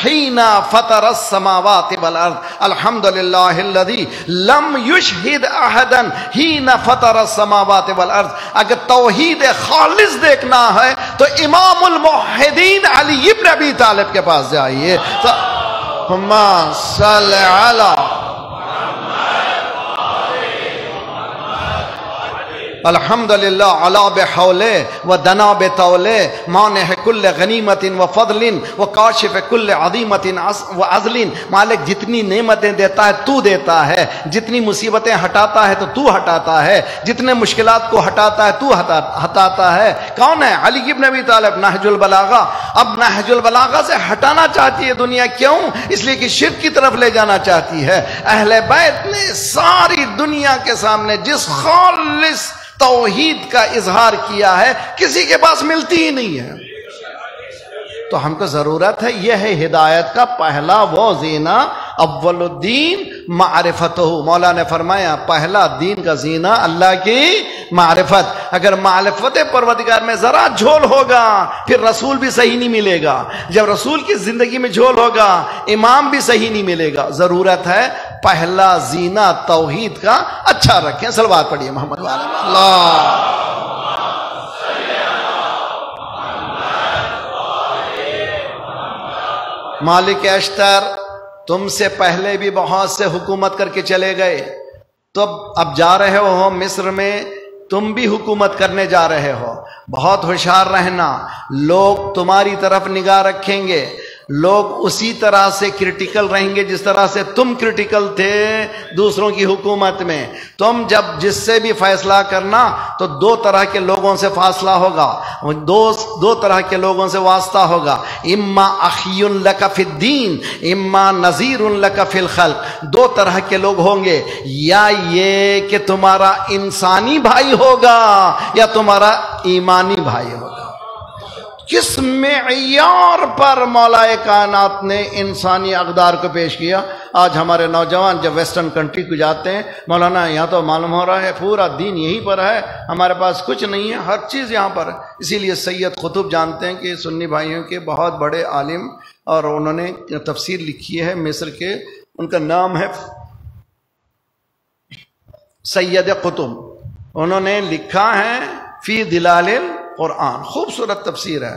حین فطر السماوات والارض، الحمدللہ الذی لم یشہد احدا حین فطر السماوات والارض۔ اگر توحید خالص دیکھنا ہے تو امام الموحدین علی ابن ابی طالب کے پاس جائیے۔ اللہم صل علی الحمدللہ علا بحولے و دنا بتولے، مانح کل غنیمت و فضل و کاشف کل عظیمت و عزل۔ مالک جتنی نعمتیں دیتا ہے تو دیتا ہے، جتنی مصیبتیں ہٹاتا ہے تو ہٹاتا ہے، جتنے مشکلات کو ہٹاتا ہے تو ہٹاتا ہے۔ کون ہے؟ علی ابن ابی طالب، نہج البلاغہ۔ اب نہج البلاغہ سے ہٹانا چاہتی ہے دنیا، کیوں؟ اس لیے کہ شرک کی طرف لے جانا چاہتی ہے۔ اہل بیت نے ساری دنیا کے سامنے جس خالص توحید کا اظہار کیا ہے کسی کے پاس ملتی ہی نہیں ہے۔ تو ہم کو ضرورت ہے، یہ ہے ہدایت کا پہلا وہ زینہ، اول الدین معرفتہ۔ مولا نے فرمایا پہلا دین کا زینہ اللہ کی معرفت۔ اگر معرفت پروردگار میں ذرا جھول ہوگا پھر رسول بھی صحیح نہیں ملے گا، جب رسول کی زندگی میں جھول ہوگا امام بھی صحیح نہیں ملے گا۔ ضرورت ہے پہلا زینہ توحید کا اچھا رکھیں۔ صلوات پڑھیے محمد وعلی اللہ۔ مالک اشتر تم سے پہلے بھی بہت سے حکومت کر کے چلے گئے، تو اب جا رہے ہو مصر میں تم بھی حکومت کرنے جا رہے ہو، بہت ہوشیار رہنا، لوگ تمہاری طرف نگاہ رکھیں گے، لوگ اسی طرح سے کرٹیکل رہیں گے جس طرح سے تم کرٹیکل تھے دوسروں کی حکومت میں۔ تم جب جس سے بھی فیصلہ کرنا تو دو طرح کے لوگوں سے فاصلہ ہوگا، دو طرح کے لوگوں سے واسطہ ہوگا، اما اخی لک فی الدین اما نذیر لک فی الخلق۔ دو طرح کے لوگ ہوں گے، یا یہ کہ تمہارا انسانی بھائی ہوگا یا تمہارا ایمانی بھائی ہوگا۔ کس معیار پر مولا کائنات نے انسانی اقدار کو پیش کیا؟ آج ہمارے نوجوان جب ویسٹرن کنٹری کو جاتے ہیں، مولانا یہاں تو معلوم ہو رہا ہے پورا دین یہیں پر ہے، ہمارے پاس کچھ نہیں ہے، ہر چیز یہاں پر ہے۔ اسی لیے سید قطب جانتے ہیں کہ سنی بھائیوں کے بہت بڑے عالم، اور انہوں نے تفسیر لکھی ہے مصر کے، ان کا نام ہے سید قطب، انہوں نے لکھا ہے فی دلال قرآن، خوبصورت تفسیر ہے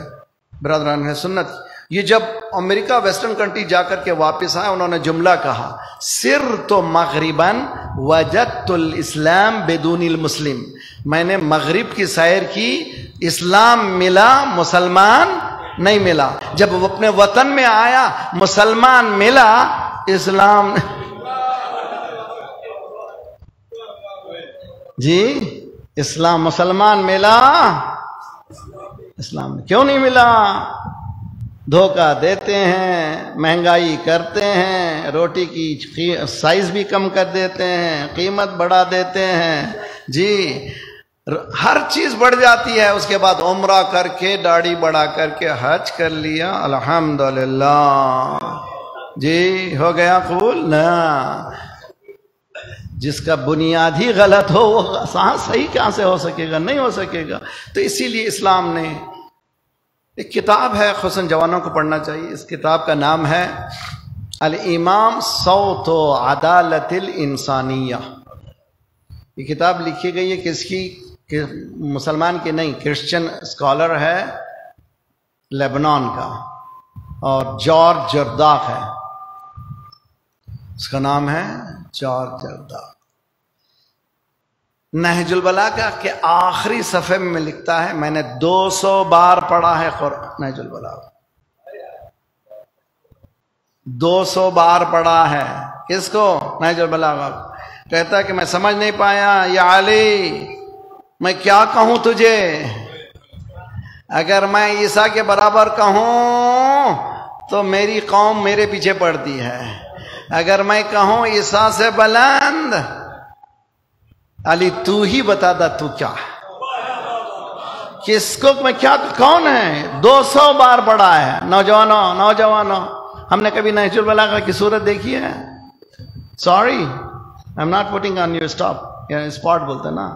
برادران سنت۔ یہ جب امریکہ ویسٹرن کنٹری جا کر کے واپس آئے، انہوں نے جملہ کہا، سرت مغرباً وجدت الاسلام بدون المسلم، میں نے مغرب کی سیر کی، اسلام ملا مسلمان نہیں ملا۔ جب وہ اپنے وطن میں آیا مسلمان ملا، اسلام جی اسلام مسلمان ملا، اسلام کیوں نہیں ملا؟ دھوکہ دیتے ہیں، مہنگائی کرتے ہیں، روٹی کی سائز بھی کم کر دیتے ہیں، قیمت بڑھا دیتے ہیں، جی ہر چیز بڑھ جاتی ہے۔ اس کے بعد عمرہ کر کے داڑھی بڑھا کر کے حج کر لیا، الحمدللہ، جی ہو گیا قبول نا۔ جس کا بنیاد ہی غلط ہو وہ صحیح کہاں سے ہو سکے گا؟ نہیں ہو سکے گا۔ تو اسی لیے اسلام نے ایک کتاب ہے، خصوصاً جوانوں کو پڑھنا چاہیے، اس کتاب کا نام ہے الامام صوت و عدالت الانسانیہ۔ یہ کتاب لکھی گئی ہے کس کی؟ مسلمان کی نہیں، کرسچن اسکالر ہے لیبنان کا، اور جارج جرداق ہے، اس کا نام ہے جارج جرداق۔ نہج البلاغہ کے آخری صفحے میں لکھتا ہے، میں نے 200 بار پڑھا ہے نہج البلاغہ، 200 بار پڑھا ہے۔ کس کو؟ نہج البلاغہ۔ کہتا ہے کہ میں سمجھ نہیں پایا یا علی، میں کیا کہوں تجھے؟ اگر میں عیسیٰ کے برابر کہوں تو میری قوم میرے پیچھے پڑتی ہے، اگر میں کہوں عیسیٰ سے بلند، علی تو ہی بتا دا تو کیا ہے، کس کو میں کیا، کون ہے؟ 200 بار پڑھا ہے۔ نوجوانوں ہم نے کبھی نہج البلاغہ کی صورت دیکھی ہے؟ Sorry I am not putting on your stop یا اسپاٹ بولتے نا،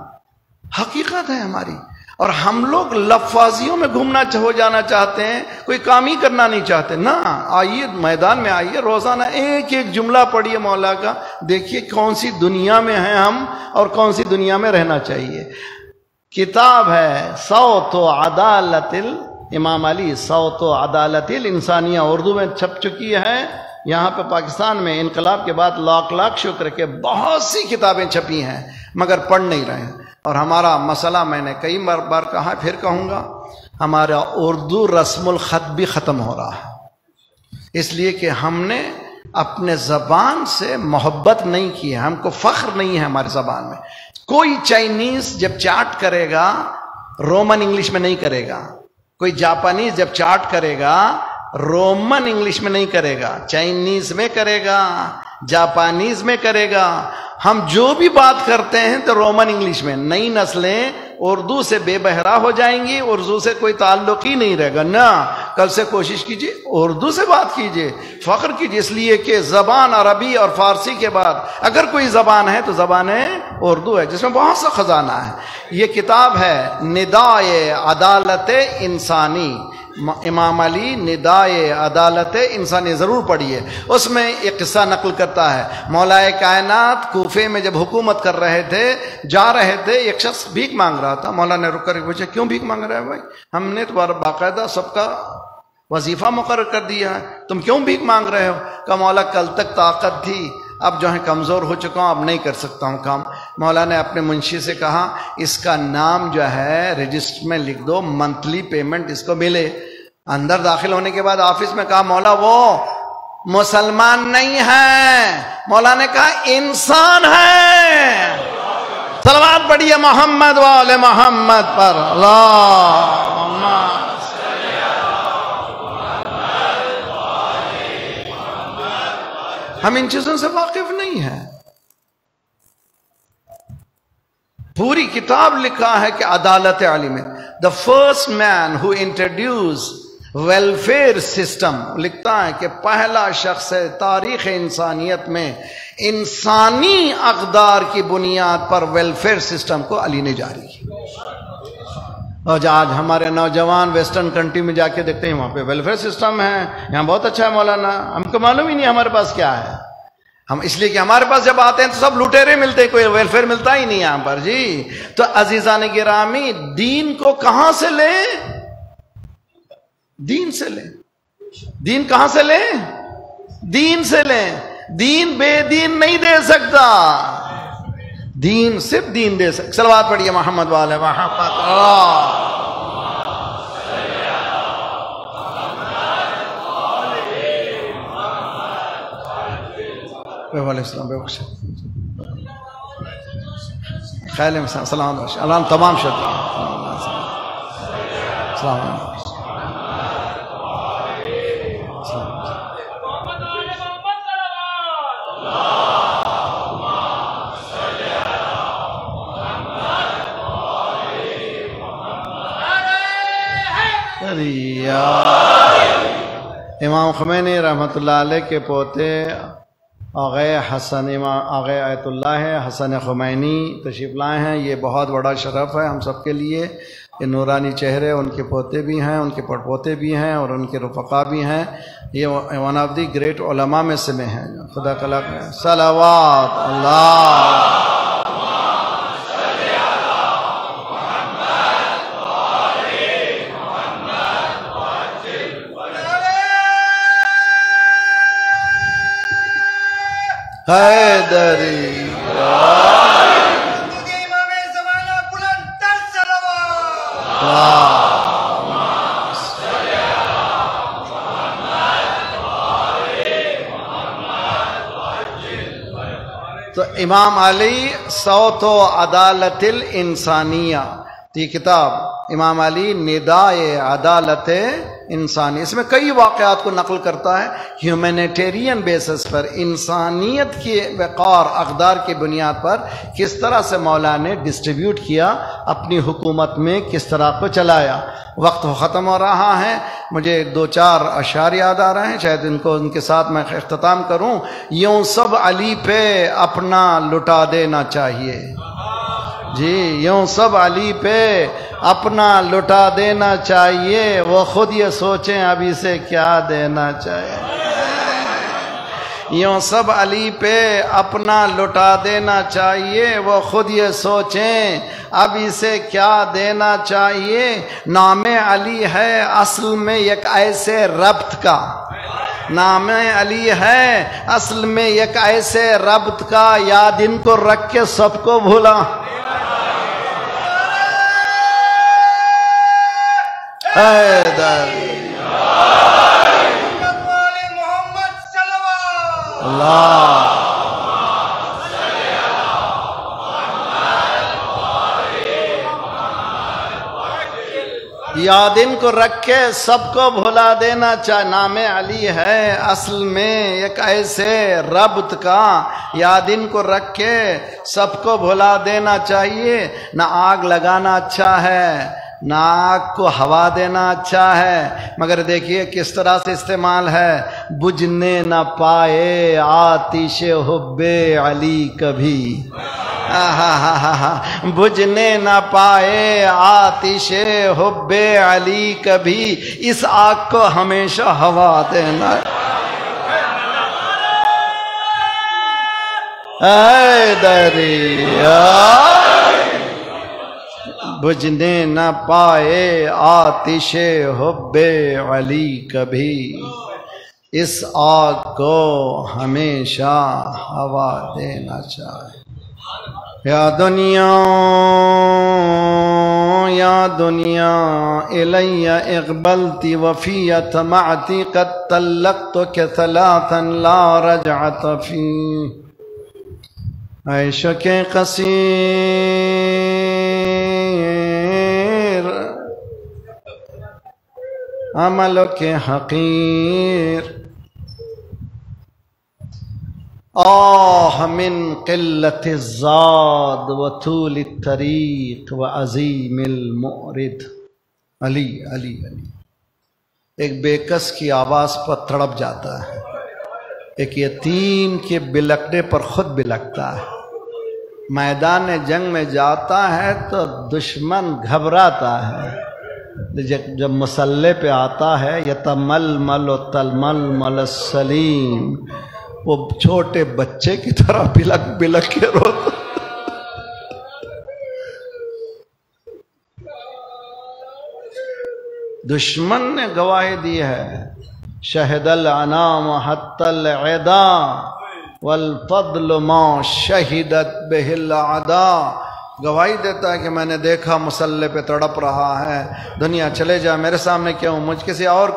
حقیقت ہے ہماری، اور ہم لوگ لفاظیوں میں گھومنا ہو جانا چاہتے ہیں، کوئی کام ہی کرنا نہیں چاہتے نا۔ آئیے میدان میں آئیے، روزانہ ایک ایک جملہ پڑھیے مولا کا، دیکھیے کون سی دنیا میں ہیں ہم اور کون سی دنیا میں رہنا چاہیے۔ کتاب ہے صوت و عدالت امام علی، صوت و عدالت الانسانیہ، اردو میں چھپ چکی ہے۔ یہاں پہ پاکستان میں انقلاب کے بعد لاکھ شکر کے بہت سی کتابیں چھپی ہیں، مگر پڑھ نہیں رہے ہیں۔ اور ہمارا مسئلہ، میں نے کئی بار کہا، پھر کہوں گا، ہمارا اردو رسم الخط بھی ختم ہو رہا ہے، اس لیے کہ ہم نے اپنے زبان سے محبت نہیں کی ہے، ہم کو فخر نہیں ہے ہماری زبان میں۔ کوئی چائنیز جب چاٹ کرے گا رومن انگلش میں نہیں کرے گا، کوئی جاپانیز جب چاٹ کرے گا رومن انگلش میں نہیں کرے گا، چائنیز میں کرے گا، جاپانیز میں کرے گا۔ ہم جو بھی بات کرتے ہیں تو رومن انگلش میں۔ نئی نسلیں اردو سے بے بہرا ہو جائیں گی، اردو سے کوئی تعلق ہی نہیں رہے گا نا۔ کل سے کوشش کیجیے اردو سے بات کیجیے، فخر کیجیے، اس لیے کہ زبان عربی اور فارسی کے بعد اگر کوئی زبان ہے تو زبان اردو ہے، جس میں بہت سا خزانہ ہے۔ یہ کتاب ہے ندائے عدالت انسانی، امام علی ندائے عدالت انسانی، ضرور پڑھیے۔ اس میں ایک قصہ نقل کرتا ہے، مولا کائنات کوفے میں جب حکومت کر رہے تھے، جا رہے تھے، ایک شخص بھیک مانگ رہا تھا۔ مولا نے رک کر پوچھا، کیوں بھیک مانگ رہا ہے بھائی؟ ہم نے تمہارا باقاعدہ سب کا وظیفہ مقرر کر دیا ہے، تم کیوں بھیک مانگ رہے ہو؟ کہ مولا کل تک طاقت تھی، اب جو ہے کمزور ہو چکا ہوں، اب نہیں کر سکتا ہوں کام۔ مولا نے اپنے منشی سے کہا اس کا نام جو ہے رجسٹر میں لکھ دو، منتھلی پیمنٹ اس کو ملے۔ اندر داخل ہونے کے بعد آفس میں کہا مولا وہ مسلمان نہیں ہے، مولا نے کہا انسان ہے۔ صلوات پڑھیے محمد والے محمد پر، اللہم ہم ان چیزوں سے واقف نہیں ہیں۔ پوری کتاب لکھا ہے کہ عدالت عالم ہے۔ The first man who introduced welfare system، لکھتا ہے کہ پہلا شخص ہے تاریخ انسانیت میں انسانی اقدار کی بنیاد پر ویلفیئر سسٹم کو علی نے جاری کی۔ اور آج ہمارے نوجوان ویسٹرن کنٹری میں جا کے دیکھتے ہیں وہاں پہ ویلفیئر سسٹم ہے، یہاں بہت اچھا ہے مولانا، ہم کو معلوم ہی نہیں ہمارے پاس کیا ہے۔ ہم اس لیے کہ ہمارے پاس جب آتے ہیں تو سب لٹیرے ملتے ہیں، کوئی ویلفیئر ملتا ہی نہیں یہاں پر جی۔ تو عزیزان گرامی دین کو کہاں سے لیں؟ دین سے لیں۔ دین کہاں سے لیں؟ دین سے لیں۔ دین بے دین نہیں دے سکتا، دین صرف دین دے سکتا۔ صلوات پڑھیے محمد والے محمد۔ علیہ السلام بے بخش خیال میں سلام اللہ تمام شد السلام علیکم۔ امام خمینی رحمۃ اللہ علیہ کے پوتے آغا حسن آغا آیت اللہ حسن خمینی تشریف لائے ہیں۔ یہ بہت بڑا شرف ہے ہم سب کے لیے، یہ نورانی چہرے ان کے پوتے بھی ہیں، ان کے پڑ پوتے بھی ہیں اور ان کے رفقا بھی ہیں۔ یہ ون آف دی گریٹ علماء میں سے ہیں۔ خدا کلا صلوات اللہ حیدری تو امام علی صوت و عدالت الانسانیہ، یہ کتاب امام علی ندائے عدالت انسانی، اس میں کئی واقعات کو نقل کرتا ہے ہیومینیٹیرین بیسس پر، انسانیت کی وقار اقدار کی بنیاد پر کس طرح سے مولا نے ڈسٹریبیوٹ کیا، اپنی حکومت میں کس طرح کو چلایا۔ وقت ختم ہو رہا ہے، مجھے دو چار اشعار یاد آ رہے ہیں، شاید ان کے ساتھ میں اختتام کروں۔ یوں سب علی پہ اپنا لٹا دینا چاہیے جی، یوں سب علی پہ اپنا لٹا دینا چاہیے، وہ خود یہ سوچیں ابھی سے کیا دینا چاہیے۔ یوں سب علی پہ اپنا لٹا دینا چاہیے، وہ خود یہ سوچیں ابھی سے کیا دینا چاہیے۔ نام علی ہے اصل میں ایک ایسے ربط کا، نام علی ہے اصل میں ایک ایسے ربط کا، یاد ان کو رکھ کے سب کو بھولا۔ یاد ان کو رکھ کے سب کو بھلا دینا چاہے، نام علی ہے اصل میں ایک ایسے ربط کا، یاد ان کو رکھ کے سب کو بھلا دینا چاہیے۔ نہ آگ لگانا اچھا ہے نہ آگ کو ہوا دینا اچھا ہے، مگر دیکھیے کس طرح سے استعمال ہے۔ بجھنے نہ پائے آتش حب علی کبھی، بجھنے نہ پائے آتش حب علی کبھی، اس آگ کو ہمیشہ ہوا دینا۔ اے دریا بجھنے نہ پائے آتش حب علی کبھی، اس آگ کو ہمیشہ ہوا دینا چاہے۔ یا دنیا الی اقبلتی وفی طمعتی قد طلقتک ثلاثا لا رجعت فی عیشک قصیر عملک حقیر آہ من قلت الزاد وطول الطریق وعظیم المورد۔ علی علی علی ایک بے کس کی آواز پر تڑپ جاتا ہے، ایک یتیم کے بلکنے پر خود بلکتا ہے، میدان جنگ میں جاتا ہے تو دشمن گھبراتا ہے، جب مسلح پہ آتا ہے یتململ تلململ السلیم، وہ چھوٹے بچے کی طرح بلک بلک کے روتا۔ دشمن نے گواہی دی ہے، شہد الانام حتی العدا والفضل ما شہدت بہ العدا، گواہی دیتا ہے کہ میں نے دیکھا مسلح پہ تڑپ رہا ہے، دنیا چلے جا میرے سامنے کیوں، مجھ کسی اور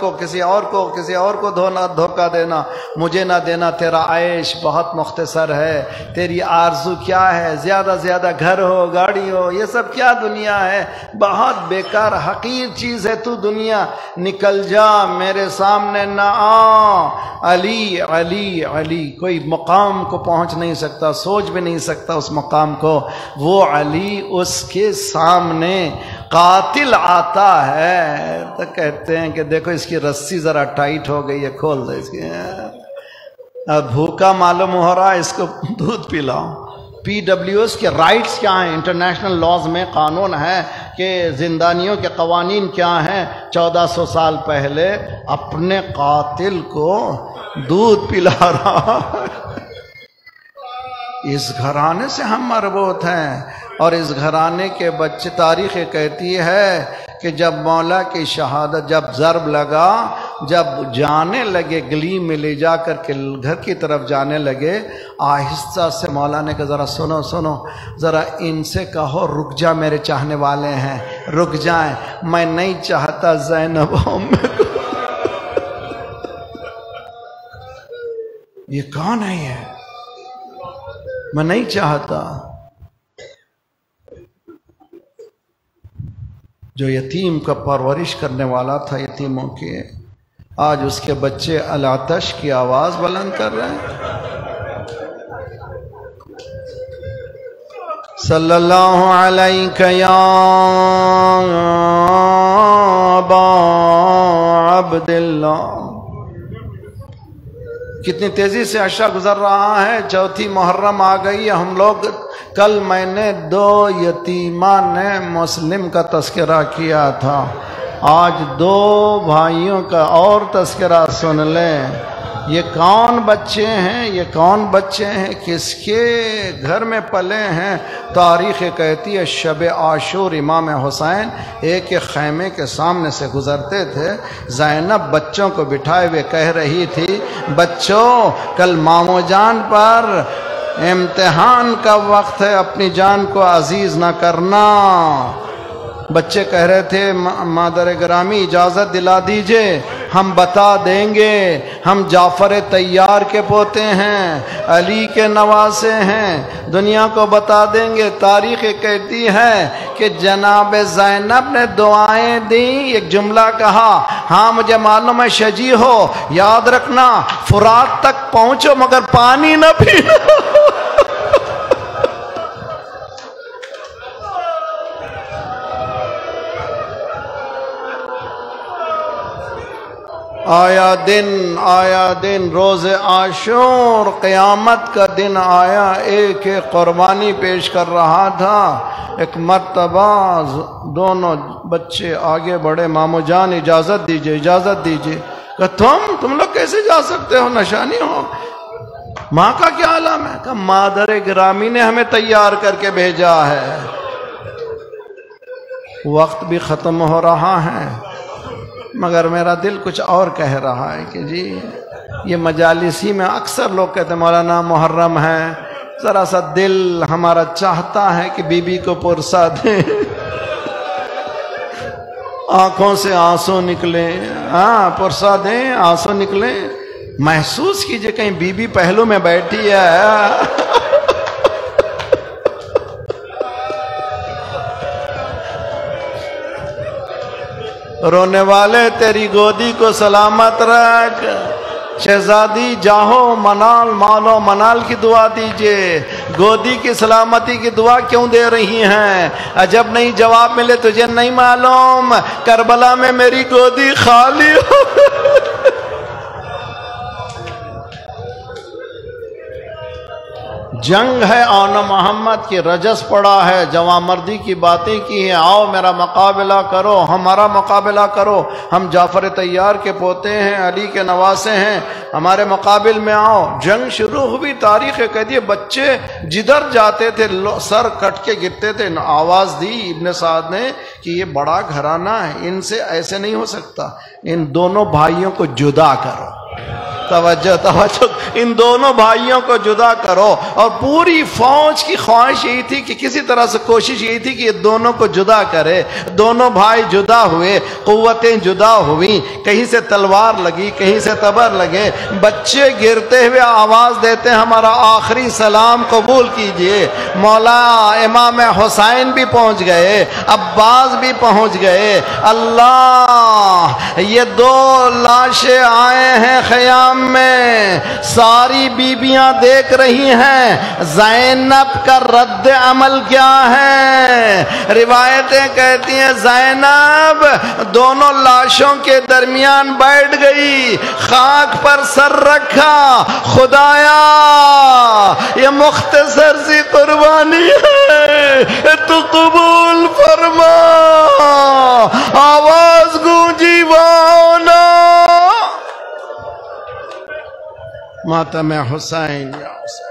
کو دھوکہ دینا، مجھے نہ دینا، تیرا عیش بہت مختصر ہے، تیری آرزو کیا ہے، زیادہ زیادہ گھر ہو گاڑی ہو، یہ سب کیا دنیا ہے، بہت بیکار حقیر چیز ہے تو دنیا، نکل جا میرے سامنے نہ آ۔ علی علی علی کوئی مقام کو پہنچ نہیں سکتا، سوچ بھی نہیں سکتا اس مقام کو، وہ علی اس کے سامنے قاتل آتا ہے تو کہتے ہیں کہ دیکھو اس کی رسی ذرا ٹائٹ ہو گئی ہے، کھول دو اس کی، اب بھوکا معلوم ہو رہا ہے، اس کو دودھ پلاؤ۔ PWS کے رائٹس کیا ہیں، انٹرنیشنل لاز میں قانون ہے کہ زندانیوں کے قوانین کیا ہیں، 1400 سال پہلے اپنے قاتل کو دودھ پلا رہا۔ اس گھرانے سے ہم مربوط ہیں، اور اس گھرانے کے بچے، تاریخ کہتی ہے کہ جب مولا کی شہادت، جب ضرب لگا، جب جانے لگے گلی میں لے جا کر کے گھر کی طرف جانے لگے، آہستہ سے مولا نے کہا ذرا سنو سنو، ذرا ان سے کہو رک جا، میرے چاہنے والے ہیں، رک جائیں، میں نہیں چاہتا زینب یہ کون ہے، یہ میں نہیں چاہتا۔ جو یتیم کا پرورش کرنے والا تھا یتیموں کے، آج اس کے بچے العطش کی آواز بلند کر رہے ہیں۔ صلی اللہ علیہ یا ابا عبداللہ۔ کتنی تیزی سے عشاء گزر رہا ہے، چوتھی محرم آ گئی، ہم لوگ کل میں نے 2 یتیمان مسلم کا تذکرہ کیا تھا، آج 2 بھائیوں کا اور تذکرہ سن لیں۔ یہ کون بچے ہیں، یہ کون بچے ہیں، کس کے گھر میں پلے ہیں؟ تاریخ کہتی ہے شب عاشور امام حسین ایک خیمے کے سامنے سے گزرتے تھے، زینب بچوں کو بٹھائے ہوئے کہہ رہی تھی بچوں کل مامو جان پر امتحان کا وقت ہے، اپنی جان کو عزیز نہ کرنا۔ بچے کہہ رہے تھے مادر گرامی اجازت دلا دیجئے، ہم بتا دیں گے، ہم جعفر طیار کے پوتے ہیں، علی کے نواسے ہیں، دنیا کو بتا دیں گے۔ تاریخ کہتی ہے کہ جناب زینب نے دعائیں دیں، ایک جملہ کہا، ہاں مجھے معلوم ہے شجی ہو، یاد رکھنا فرات تک پہنچو مگر پانی نہ پینا۔ آیا دن روز عاشور، قیامت کا دن آیا، ایک قربانی پیش کر رہا تھا۔ ایک مرتبہ دونوں بچے آگے بڑھے، مامو جان اجازت دیجئے اجازت دیجئے۔ کہ تم لوگ کیسے جا سکتے ہو، نشانی ہو، ماں کا کیا عالم ہے؟ کہ مادر گرامی نے ہمیں تیار کر کے بھیجا ہے۔ وقت بھی ختم ہو رہا ہے، مگر میرا دل کچھ اور کہہ رہا ہے کہ جی یہ مجالسی میں اکثر لوگ کہتے ہیں مولانا محرم ہے، ذرا سا دل ہمارا چاہتا ہے کہ بی بی کو پرسا دیں، آنکھوں سے آنسو نکلے، ہاں پرسا دیں، آنسو نکلیں، محسوس کیجئے کہیں بی بی پہلو میں بیٹھی ہے۔ رونے والے تیری گودی کو سلامت رکھ، شہزادی جاہو منال مالو منال کی دعا دیجئے، گودی کی سلامتی کی دعا کیوں دے رہی ہیں؟ عجب نہیں جواب ملے تجھے نہیں معلوم، کربلا میں میری گودی خالی ہو۔ جنگ ہے آن محمد کی، رجس پڑا ہے، جوان مردی کی باتیں کی ہیں، آؤ میرا مقابلہ کرو، ہمارا مقابلہ کرو، ہم جعفر طیار کے پوتے ہیں، علی کے نواسے ہیں، ہمارے مقابل میں آؤ۔ جنگ شروع ہوئی، تاریخ کہتی ہے بچے جدھر جاتے تھے سر کٹ کے گرتے تھے۔ آواز دی ابن سعد نے کہ یہ بڑا گھرانہ ہے، ان سے ایسے نہیں ہو سکتا، ان دونوں بھائیوں کو جدا کرو۔ توجہ توجہ، ان دونوں بھائیوں کو جدا کرو۔ اور پوری فوج کی خواہش یہی تھی کہ کسی طرح سے کوشش یہی تھی کہ یہ دونوں کو جدا کرے۔ دونوں بھائی جدا ہوئے، قوتیں جدا ہوئیں، کہیں سے تلوار لگی، کہیں سے تبر لگے، بچے گرتے ہوئے آواز دیتے ہیں ہمارا آخری سلام قبول کیجئے۔ مولا امام حسین بھی پہنچ گئے، عباس بھی پہنچ گئے۔ اللہ، یہ دو لاشیں آئے ہیں خیام میں، ساری بیبیاں دیکھ رہی ہیں زینب کا رد عمل کیا ہے۔ روایتیں کہتی ہیں زینب دونوں لاشوں کے درمیان بیٹھ گئی، خاک پر سر رکھا، خدایا یہ مختصر سی قربانی ہے، تو قبول فرما۔ آواز گونجی وانا ماتم حسین یا حسین۔